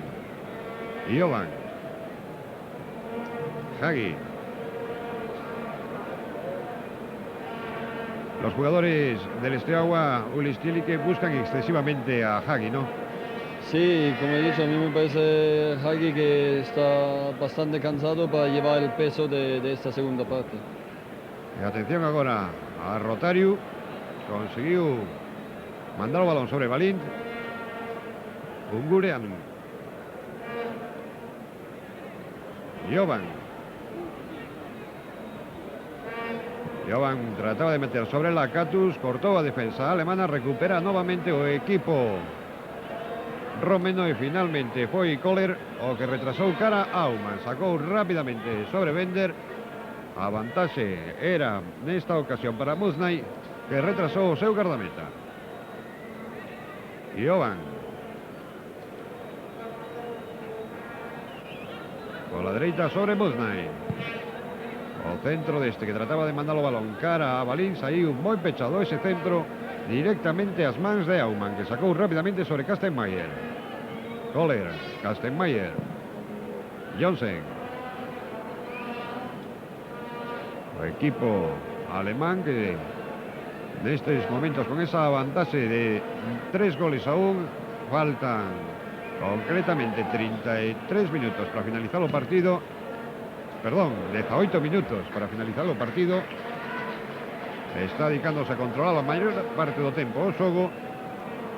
Jovan. Hagi. Los jugadores del Steaua Ulistili que buscan excesivamente a Hagi, ¿no? Sí, como he dicho, a mí me parece Hagi que está bastante cansado para llevar el peso de esta segunda parte. E atención agora a Rotariu. Conseguiu mandar o balón sobre Balint. Ungureanu. Jovan. Jovan trataba de meter sobre la Catus, cortou a defensa alemana, recupera novamente o equipo romeno e finalmente foi Kohler o que retrasou cara a Aumann. Sacou rapidamente sobre Bender. A vantaxe era nesta ocasión para Musnay, que retrasou o seu guardameta. Jovan. Pola dereita sobre Musnay. O centro deste que trataba de mandar o balón cara a Balín, saiu moi pechado ese centro directamente ás mans de Aumann, que sacou rapidamente sobre Kastenmeier. Kohler, Kastenmeier, Jonsen. O equipo alemán que nestes momentos, con esa vantaxe de 3 goles a 1, faltan concretamente 33 minutos para finalizar o partido. Perdón, 18 minutos para finalizar o partido. Está dedicándose a controlar a maior parte do tempo o xogo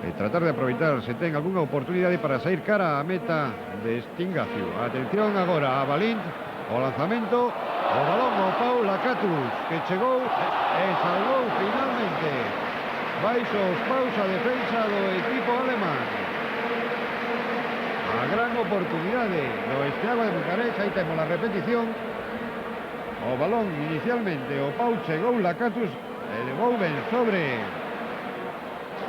e tratar de aproveitar se ten algunha oportunidade para sair cara á meta de Stingaciu. Atención agora a Balint, o lanzamento, o balón ao pau Lakatus, que chegou e salvou finalmente baixo os paus a defensa do equipo alemán. A gran oportunidade do Steaua de Bucarest. Aí temos a repetición. O balón inicialmente o pau chegou Lakatus e devolven sobre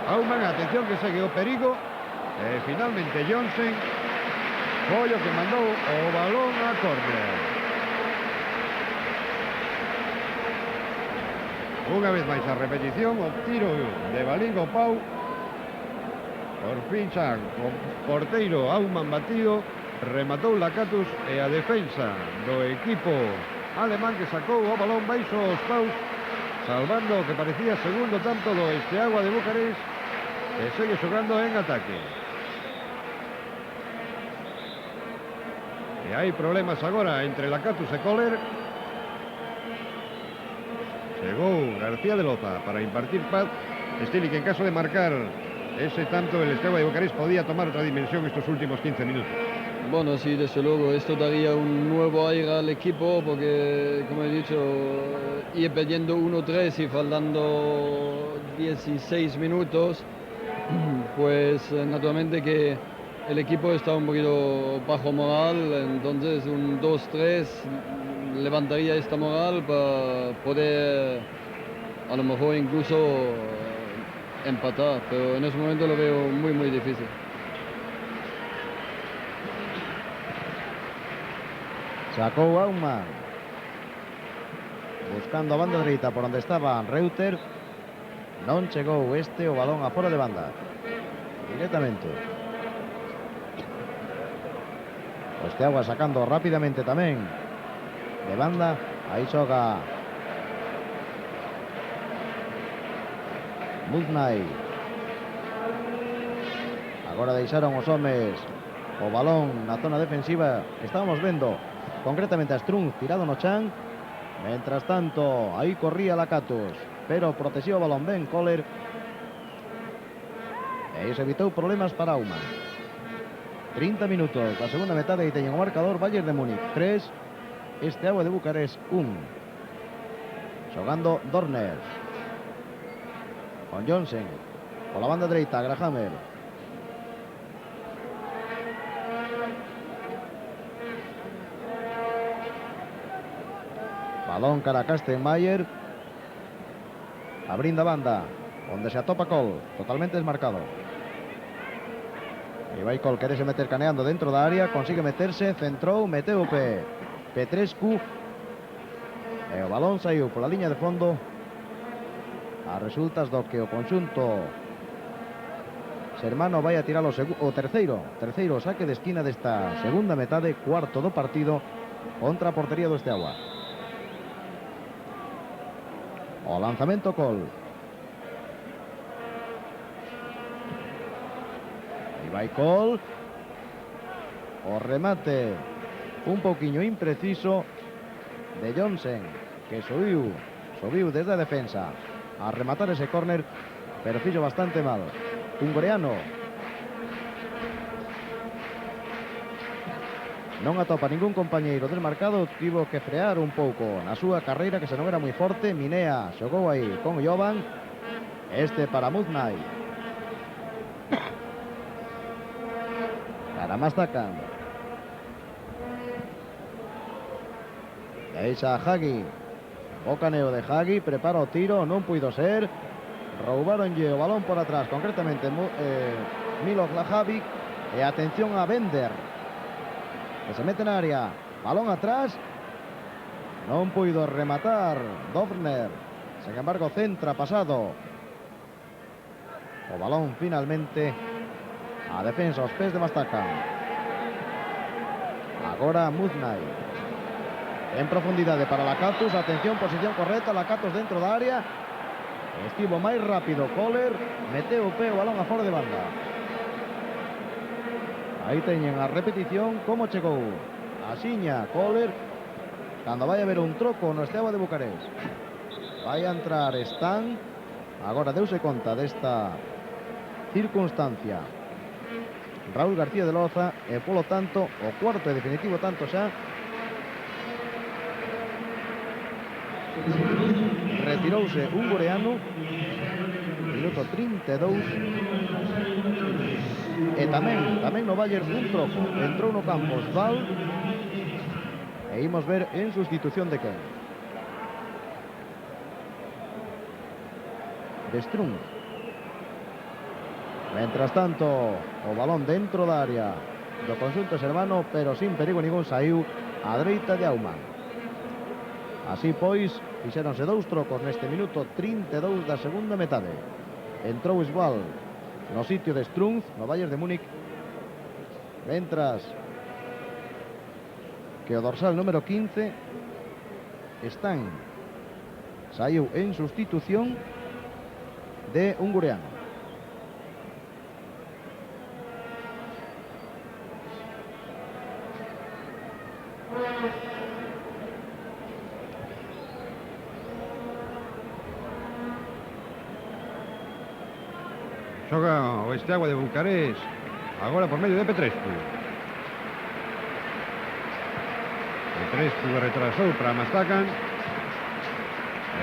Aumann. Atención que segue o perigo e finalmente Jonsen foi o que mandou o balón a córner. Unha vez máis a repetición, o tiro de Balín ao pau. Por fin xa o porteiro Aumann batido, rematou Lakatus e a defensa do equipo alemán, que sacou o balón baixo os paus, salvando o que parecía segundo tanto do Steaua de Bucarest, que segue xogando en ataque. E hai problemas agora entre Lakatus e Kohler. Chegou García de Loza para impartir paz Stili, que en caso de marcar ese tanto, el Steaua de Bucarest podía tomar otra dimensión estos últimos 15 minutos. Bueno, sí, desde luego, esto daría un nuevo aire al equipo porque, como he dicho, ir perdiendo 1-3 y faltando 16 minutos, pues naturalmente que el equipo está un poquito bajo moral, entonces un 2-3 levantaría esta moral para poder a lo mejor incluso empatar, pero en ese momento lo veo muy, muy difícil. Sacou Aumann. Buscando a banda dereita por onde estaba Reuter. Non chegou este o balón a fora de banda. Directamente. O Steaua sacando rápidamente tamén de banda. Aí xoga Muznai. Agora deixaron os homes o balón na zona defensiva. Estábamos vendo concretamente a Strunk tirado no chan. Mientras tanto, aí corría Lakatos, pero protexía o balón ben Kohler. E iso evitou problemas para Aumann. 30 minutos da segunda metade e teñen o marcador Bayern de Múnich 3, Steaua de Bucarest 1. Xogando Dorner con Johnsen pola banda dereita, Grahammer. Balón cara a Kastenmeier. Abrindo a banda onde se atopa Cole, totalmente desmarcado. E vai Cole, querese meter caneando dentro da área, consigue meterse, centrou, meteu o pé Petrescu. E o balón saiu pola liña de fondo a resultas do que o conxunto sermano vai a tirar o terceiro saque de esquina desta segunda metade, cuarto do partido contra a portería do Steaua. O lanzamento Cole. E vai Cole. O remate un pouquiño impreciso de Johnsen, que subiu desde a defensa a rematar ese córner, pero fixo bastante mal. Un coreano non atopa ningún compañeiro desmarcado, tivo que frear un pouco na súa carreira, que se non era moi forte. Minea xogou aí con Jovan, este para Muznai, para Mastakan, deixa a Hagi, o caneo de Hagi, prepara o tiro, non puido ser, roubaronlle o balón por atrás, concretamente Milot Lajavic, e atención a Bender, que se mete na área, balón atrás, non puido rematar Dorner, sen embargo centra pasado o balón finalmente a defensa aos pés de Mastakan. Agora Muznai en profundidade para Lakatos, atención, posición correcta, Lakatos dentro da área, estivo máis rápido Kohler, meteu o pé o balón a fora de banda. Aí teñen a repetición como chegou a xiña Kohler cando vai haber un troco no Steaua de Bucarest. Vai a entrar Stan, agora deuse conta desta circunstancia Raúl García de Loza, e polo tanto o cuarto e definitivo tanto xa. Retirouse un coreano, minuto 32. E tamén no Bayern un troco, entrou no campo Sval, e imos ver en sustitución de quen. De Strunk. Mientras tanto, o balón dentro da área do conxunto sermano, pero sin perigo ningún, saiu a dereita de Aumann. Así pois, fixéronse dous trocos neste minuto 32 da segunda metade. Entrou Sval no sitio de Strunk, no Bayern de Múnich, mentras que o dorsal número 15 Stan saiu en sustitución de un coreano. xoga o Steaua de Bucarest agora por medio de Petrescu. Petrescu retrasou para Mastacan.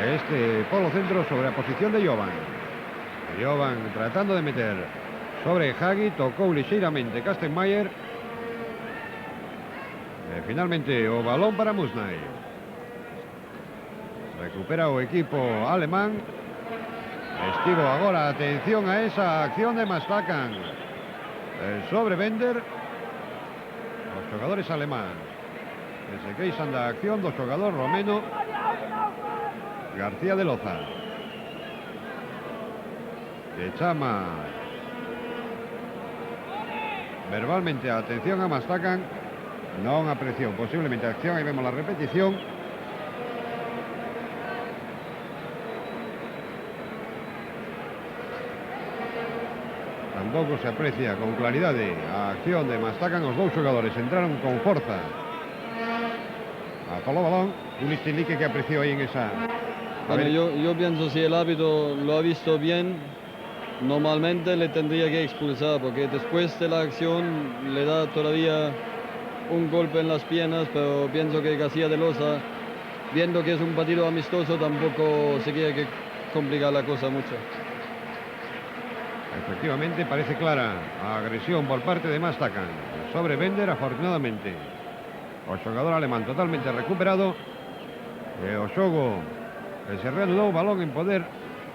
Este polo centro sobre a posición de Jovan. Jovan tratando de meter sobre Hagi, tocou lixeiramente Kastenmeier. E finalmente o balón para Musnay. Recupera o equipo alemán. Estivo agora, atención a esa acción de Mastacan. Sobre Bender. Os xogadores alemán que se queixan da acción do xogador romeno García de Loza. Que chama verbalmente a atención a Mastacan. Non apreciou posiblemente a acción. Aí vemos la repetición. Tampouco se aprecia con claridade a acción de Mastacan. Os dous xogadores entraron con forza a polo balón. Un Istilique que apreció aí en esa... Bueno, yo pienso si el árbitro lo ha visto bien, normalmente le tendría que expulsar, porque después de la acción le da todavía un golpe en las piernas, pero pienso que García de Loza, viendo que es un partido amistoso, tampoco se quiere que complicar la cosa mucho. Efectivamente, parece clara a agresión por parte de Mastacan sobre Bender, afortunadamente. O xogador alemán totalmente recuperado. E o xogo se reanudou, balón en poder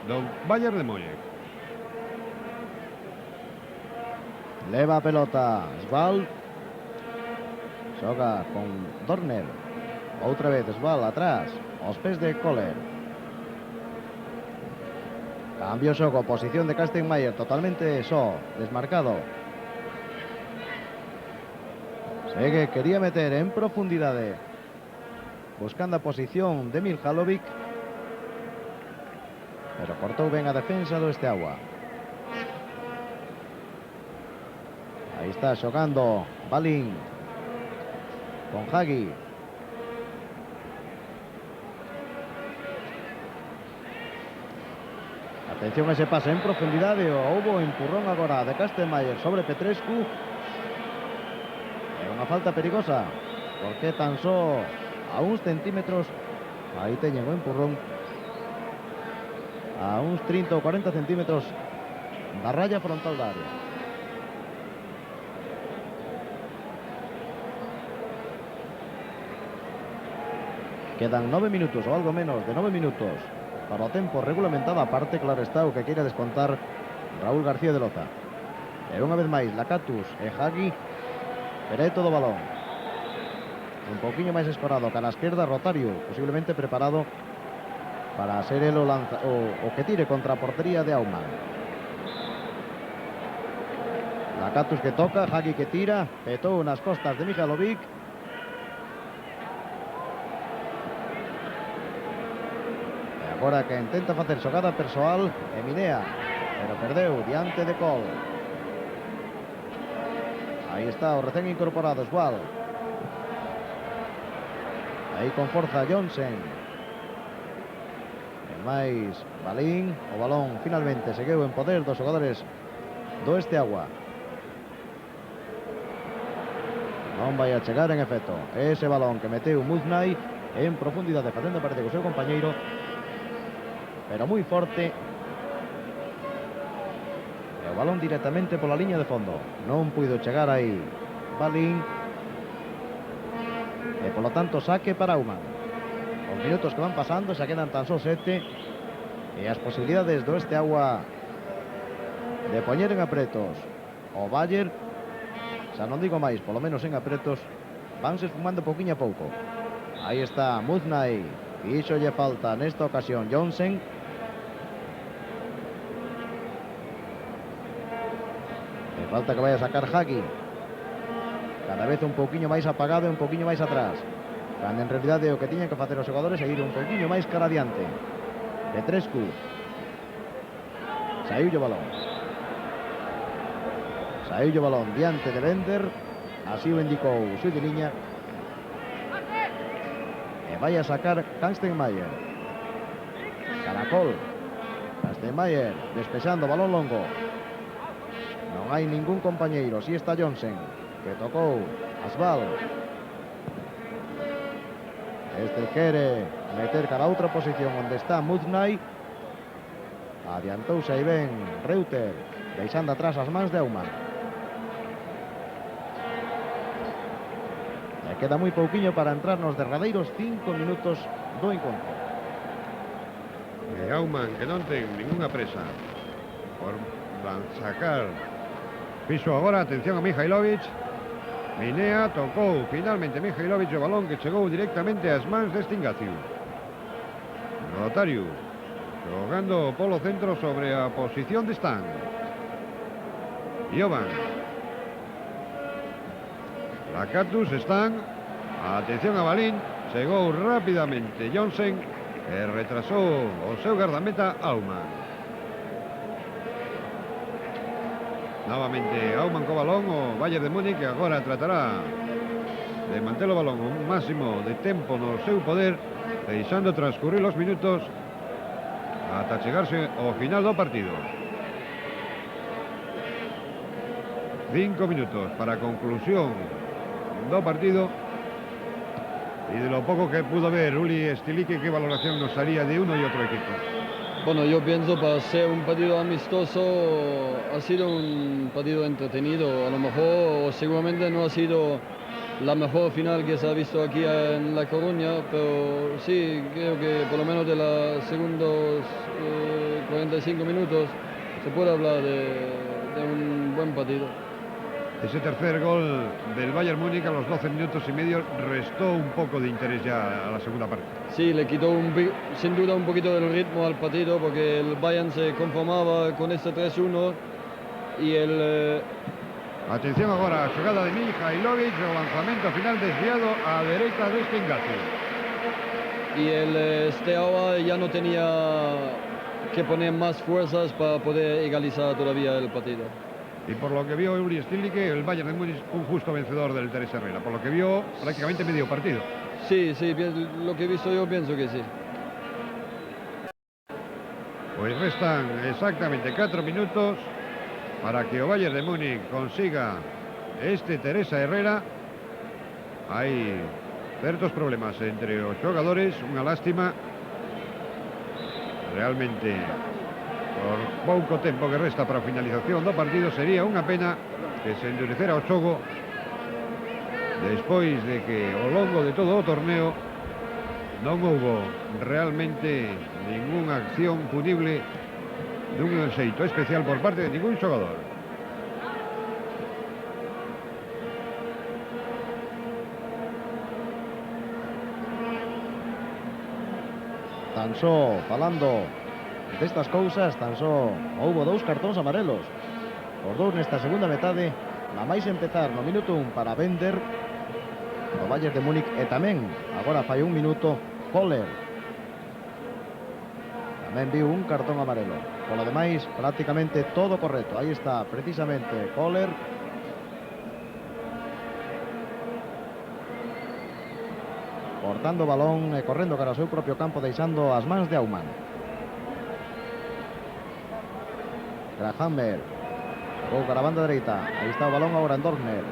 do Bayern de Múnich. Leva a pelota Sval. Xoga con Dorner. Outra vez Sval atrás, aos pés de Kohler. Cambio xogo, posición de Kastenmeier totalmente só, desmarcado. Segue, quería meter en profundidade, buscando a posición de Mihajlovic, pero cortou ben a defensa do Steaua. Aí está xogando Balín con Hagi. Atención a ese pase en profundidade. Houbo empurrón agora de Kastenmeier sobre Petrescu. É unha falta perigosa, porque tan só a uns centímetros, aí teñen o empurrón, a uns 30 ou 40 centímetros da raya frontal da área. Quedan 9 minutos ou algo menos de 9 minutos para o tempo regulamentado. Aparte, claro está, o que queira descontar Raúl García de Loza. E unha vez máis, Lakatos e Hagi preto do balón. Un poquinho máis escorado cara a esquerda, Rotario, posiblemente preparado para ser el o que tire contra a portería de Aumann. Lakatos que toca, Hagi que tira, petou nas costas de Mihajlovic. Agora que intenta facer xogada persoal e Minea, pero perdeu diante de Cole. Aí está o recén incorporado Sval. Aí con forza Johnsen. E máis Balín. O balón finalmente segueu en poder dos xogadores do Steaua. Non vai a chegar en efecto ese balón que meteu Musnay en profundidade, facendo parece que o seu compañeiro, pero moi forte. E o balón directamente pola liña de fondo. Non puido chegar aí Balín. E polo tanto saque para Aumann. Os minutos que van pasando, xa quedan tan só 7. E as posibilidades do Steaua de poñer en apretos o Bayern, xa non digo máis, polo menos en apretos, vanse esfumando pouquiño a pouco. Aí está Musnay. Fixo lle falta nesta ocasión Johnsen. Falta que vaya a sacar Hagi. Cada vez un pouquiño máis apagado e un pouquiño máis atrás. Cando en realidade o que tiñan que facer os xogadores é ir un pouquiño máis cara adiante. Petrescu. Saiu o balón. Saiu o balón diante de Bender. Así o indicou o xuiz de liña. E vai a sacar Kastenmeier. Caracol. Kastenmeier despexando balón longo. Non hai ningún compañeiro. Si está Johnsen, que tocou Asbal. Este quere meter cara a outra posición onde está Mudnay. Adiantouse aí ben Reuter, deixando atrás as mans de Aumann. E queda moi pouquiño para entrar nos derradeiros 5 minutos do encontro. E Aumann, que non ten ninguna presa por sacar piso agora. Atención a Mihailovic. Minea tocou finalmente Mihailovic o balón que chegou directamente ás mans de Stingaciu. Rotarius jogando polo centro sobre a posición de Stan. Jovan. Lakatus, Stan. Atención a Balín. Chegou rapidamente Johnsen, e retrasou o seu gardameta Aumann. Novamente Aumann co balón. O Bayern de Múnich que agora tratará de manter o balón un máximo de tempo no seu poder, deixando transcurrir os minutos ata chegarse ao final do partido. 5 minutos para a conclusión do partido. Y de lo poco que pudo ver Uli Stilicki, ¿qué valoración nos haría de uno y otro equipo? Bueno, yo pienso para ser un partido amistoso ha sido un partido entretenido. A lo mejor o seguramente no ha sido la mejor final que se ha visto aquí en La Coruña, pero sí, creo que por lo menos de los segundos 45 minutos se puede hablar de un buen partido. Ese tercer gol del Bayern Múnich a los 12 minutos y medio restó un poco de interés ya a la segunda parte. Sí, le quitó sin duda un poquito del ritmo al partido, porque el Bayern se conformaba con este 3-1 y el... Atención agora, a xogada de Mihailovic, o lanzamento final desviado á dereita de Stingaciu. Y el Steaua ya no tenía que poner más fuerzas para poder egalizar todavía el partido. Y por lo que vio Uli Stilicki, el Bayern de Múnich un justo vencedor del Teresa Herrera. Por lo que vio, prácticamente medio partido. Sí, lo que he visto yo pienso que sí. Pues restan exactamente 4 minutos para que o Bayern de Múnich consiga este Teresa Herrera. Hai certos problemas entre os xogadores, unha lástima. Realmente, por pouco tempo que resta para a finalización do partido, sería unha pena que se endurecera o xogo despois de que ao longo de todo o torneo non houbo realmente ningunha acción punible dun xeito especial por parte de ningún xogador. Tan só falando destas cousas, tan só houbo 2 cartóns amarelos, os 2 nesta segunda metade, na máis empezar no minuto 1 para Bender do Bayern de Múnich, e tamén agora fai un minuto Kohler, tamén viu un cartón amarelo. Polo demais, prácticamente todo correcto. Aí está precisamente Kohler, cortando o balón e correndo cara ao seu propio campo, deixando as mans de Aumann. Grahammer ou cara a banda dereita. Aí está o balón agora en Dortner,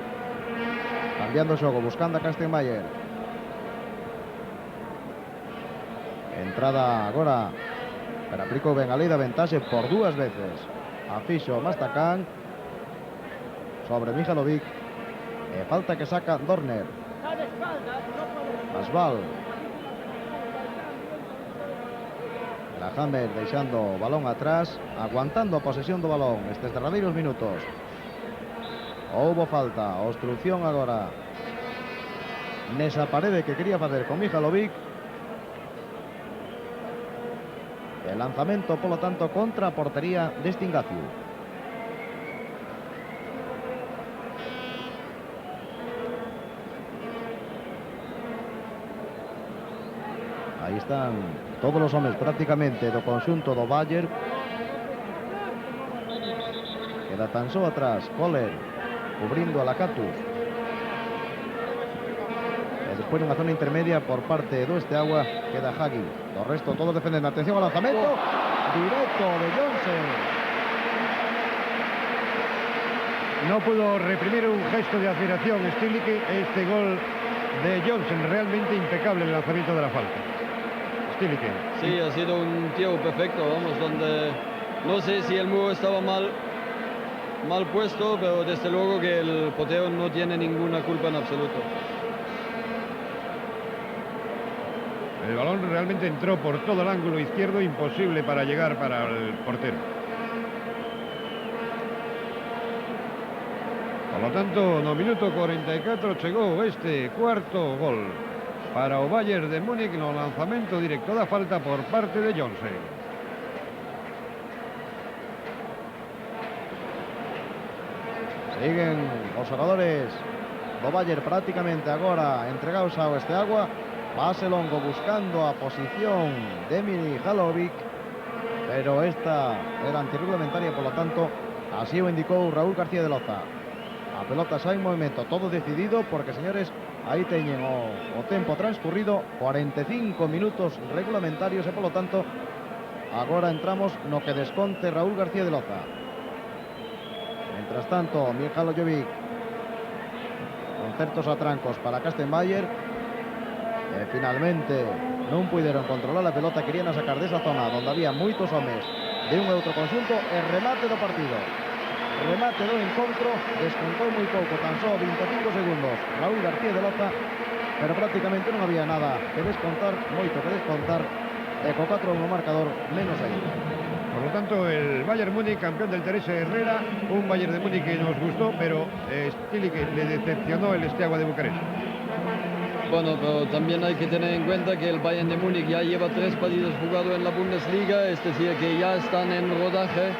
cambiando o xogo, buscando a Kastenmeier. Entrada agora, pero aplicou ben a lei da ventaxe por 2 veces. A fixo Mastakan sobre Mihailovic, e falta que saca Dortner. Asbal. Grahammer deixando o balón atrás, aguantando a posesión do balón estes derradeiros minutos. Houbo falta, obstrucción agora nesa parede que quería facer con Mihailovic. El lanzamento, polo tanto, contra a portería de Stingaciu. Aí están todos os homes prácticamente do conxunto do Bayern. Queda tan só atrás Kohler cubrindo a Lakatus. E despois nunha zona intermedia por parte do Steaua queda Hagi. Do resto todos defenden. Atención ao lanzamento directo de Johnsen. no pudo reprimir un gesto de admiración Stilicke. Este gol de Johnsen, realmente impecable el lanzamiento de la falta. Stilicke. Sí, ha sido un tiro perfecto, vamos, donde no sé si el muro estaba mal puesto, pero desde luego que el portero no tiene ninguna culpa en absoluto. El balón realmente entró por todo el ángulo izquierdo, imposible para llegar para el portero. Por lo tanto, no minuto 44 chegou este cuarto gol para o Bayern de Múnich no lanzamento directo da falta por parte de Johnsen. Siguen os xogadores do Bayern prácticamente agora entregados ao este agua. Pase longo buscando a posición de Emil Halovic, pero esta era antirreglamentaria, por lo tanto, así o indicou Raúl García de Loza. A pelota xa en movimento, todo decidido, porque, señores, aí teñen o tempo transcurrido, 45 minutos regulamentarios, e, polo tanto, agora entramos no que desconte Raúl García de Loza. Mientras tanto, Michal Jovic, con certos atrancos para Kastenmeier, finalmente non puideron controlar a pelota, querían a sacar desa zona donde había moitos homes de un e outro conxunto, e remate do partido. Remate do encontro, descontou moi pouco, tan só 25 segundos Raúl García de Loza, pero prácticamente non había nada que descontar, moito que descontar, e co 4-1 marcador menos ainda. Por lo tanto, el Bayern Múnich, campeón del Teresa Herrera, un Bayern de Múnich que nos gustó, pero Stilicke le decepcionó el Steaua de Bucarest. Bueno, pero también hay que tener en cuenta que el Bayern de Múnich ya lleva 3 partidos jugados en la Bundesliga, es decir, que ya están en rodaje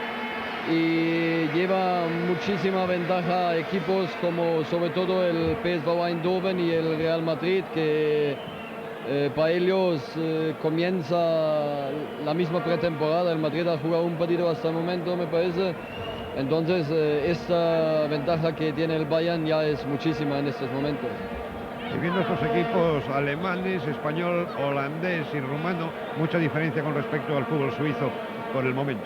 y lleva muchísima ventaja a equipos como sobre todo el PSV Eindhoven y el Real Madrid, que para ellos comienza la misma pretemporada. El Madrid ha jugado un partido hasta el momento, me parece. Entonces, esta ventaja que tiene el Bayern ya es muchísima en estos momentos. Y viendo estos equipos alemanes, español, holandés y rumano, mucha diferencia con respecto al fútbol suizo por el momento.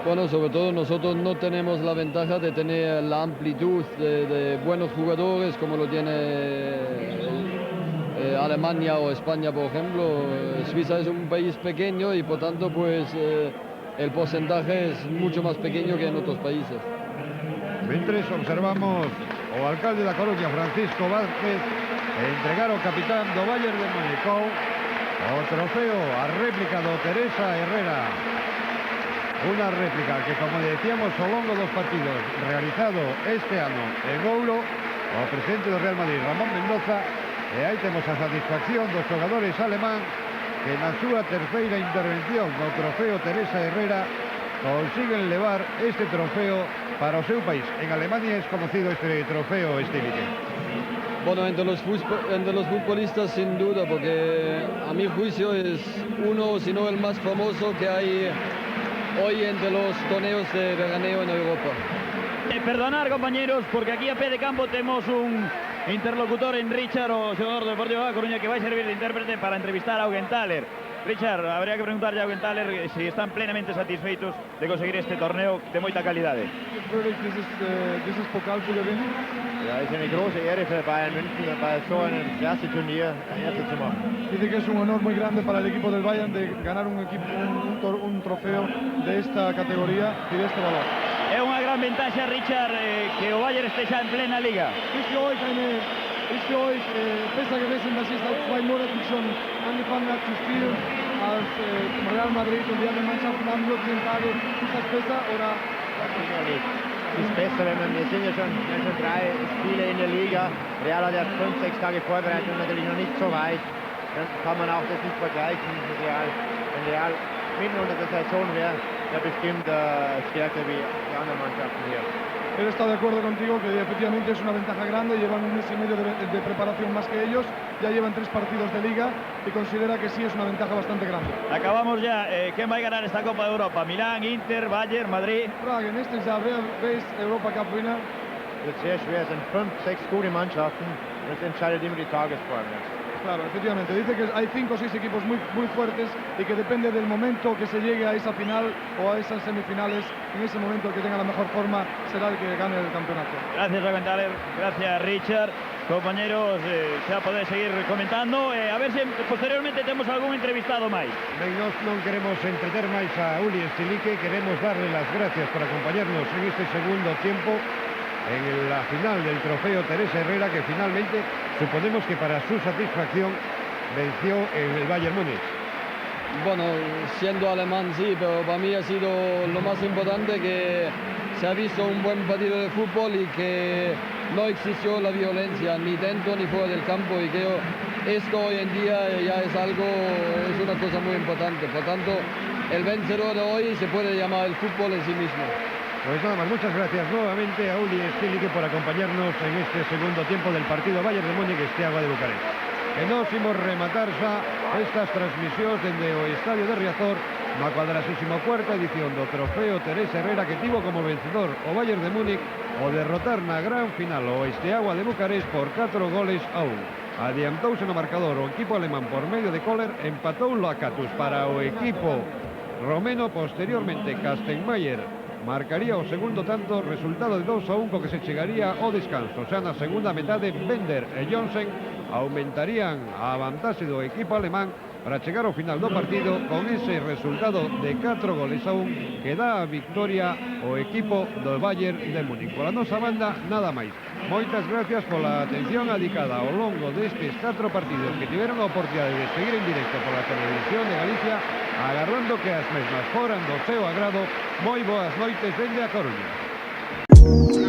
Bueno, sobre todo nosotros no tenemos la ventaja de tener la amplitud de buenos jugadores como lo tiene Alemania o España, por ejemplo. Suiza es un país pequeño y por tanto pues el porcentaje es mucho más pequeño que en otros países. Mientras observamos o alcalde da Coruña, Francisco Vázquez, entregar ao capitán do Bayern de Múnich o trofeo a réplica do Teresa Herrera. Una réplica que, como decíamos, ao longo dos partidos realizado este ano en Ouro, o presidente do Real Madrid, Ramón Mendoza, e aí temos a satisfacción dos xogadores alemán que na súa terceira intervención no trofeo Teresa Herrera consiguen levar este trofeo para o seu país. En Alemania es conocido este trofeo Stilicke. Bueno, entre los futbolistas sin duda, porque a mi juicio es uno, si no el más famoso que hay hoy entre los torneos de veraneo en Europa. Perdonar, compañeros, porque aquí a pé de campo tenemos un interlocutor en Richard, o xogador do Deportivo da Coruña, que vai servir de intérprete para entrevistar a Augenthaler. Richard, habría que preguntarle a Augenthaler si están plenamente satisfeitos de conseguir este torneo de moita calidade. Dieses Pokal zu gewinnen. Ja, es ist eine große Ehre für Bayern München, bei so einem ersten Turnier Erste zu machen. Dice que es un honor muy grande para el equipo del Bayern de ganar un trofeo de esta categoría y de este valor. É unha gran ventaxa, Richard, que o Bayern esteja en plena Liga. Ist für euch besser gewesen, dass ihr seit 2 Monaten schon angefangen habt zu spielen als Real Madrid und die anderen Mannschaften haben nur 10 Tage. Ist das besser oder? Sicherlich. Es ist besser, wenn wir sind ja schon 3 Spiele in der Liga. Real hat ja 5-6 Tage Vorbereitung, natürlich noch nicht so weit. Dann kann man auch das nicht vergleichen mit Real. Wenn Real mitten unter der Saison wäre, wäre bestimmt stärker wie die anderen Mannschaften hier. Él está de acuerdo contigo que efectivamente es una ventaja grande, llevan un mes y medio de preparación más que ellos, ya llevan 3 partidos de liga y considera que sí es una ventaja bastante grande. Acabamos ya, ¿quién va a ganar esta Copa de Europa? Milán, Inter, Bayern, Madrid. Frage, nächstes Jahr, wer ist Europa Cup Winner? Es wird sehr schwer, es sind 5-6 gute Mannschaften und es entscheidet immer die Tagesform. Claro, efectivamente. Dice que hay 5 o 6 equipos muy fuertes y que depende del momento que se llegue a esa final o a esas semifinales. En ese momento el que tenga la mejor forma será el que gane el campeonato. Gracias, Aguentaler. Gracias, Richard. Compañeros, xa podéis seguir comentando. A ver se posteriormente temos algún entrevistado máis. Ben, nós non queremos entreter máis a Uli Estilique, queremos darle las gracias por acompañarnos en este segundo tiempo en la final del trofeo Teresa Herrera, que finalmente suponemos que para su satisfacción venció en el Bayern Múnich. Bueno, siendo alemán sí, pero para mí ha sido lo más importante que se ha visto un buen partido de fútbol y que no existió la violencia ni dentro ni fuera del campo, y creo esto hoy en día ya es una cosa muy importante. Por tanto, el vencedor de hoy se puede llamar el fútbol en sí mismo. Pues nada más, muchas gracias nuevamente a Uli Estilique por acompañarnos en este segundo tiempo del partido Bayern de Múnich-Steaua de Bucarest. E nós imos rematar xa estas transmisións dende o Estadio de Riazor na 44ª edición do trofeo Teresa Herrera, que tivo como vencedor o Bayern de Múnich ao derrotar na gran final o Steaua de Bucarest por 4-1. Adiantouse no marcador o equipo alemán por medio de Kohler, empatou o Lakatus para o equipo romeno. Posteriormente Kastenmeier marcaría o segundo tanto, resultado de 2-1, co que se chegaría ao descanso. Xa na segunda metade, Bender e Johnsen aumentarían a vantaxe do equipo alemán para chegar ao final do partido con ese resultado de 4-1 que dá a victoria ao equipo do Bayern de Múnich. Pola nosa banda, nada máis. Moitas gracias pola atención adicada ao longo destes 4 partidos que tiveron a oportunidade de seguir en directo pola Televisión de Galicia, agardando que as mesmas foran do seu agrado. Moi boas noites dende A Coruña.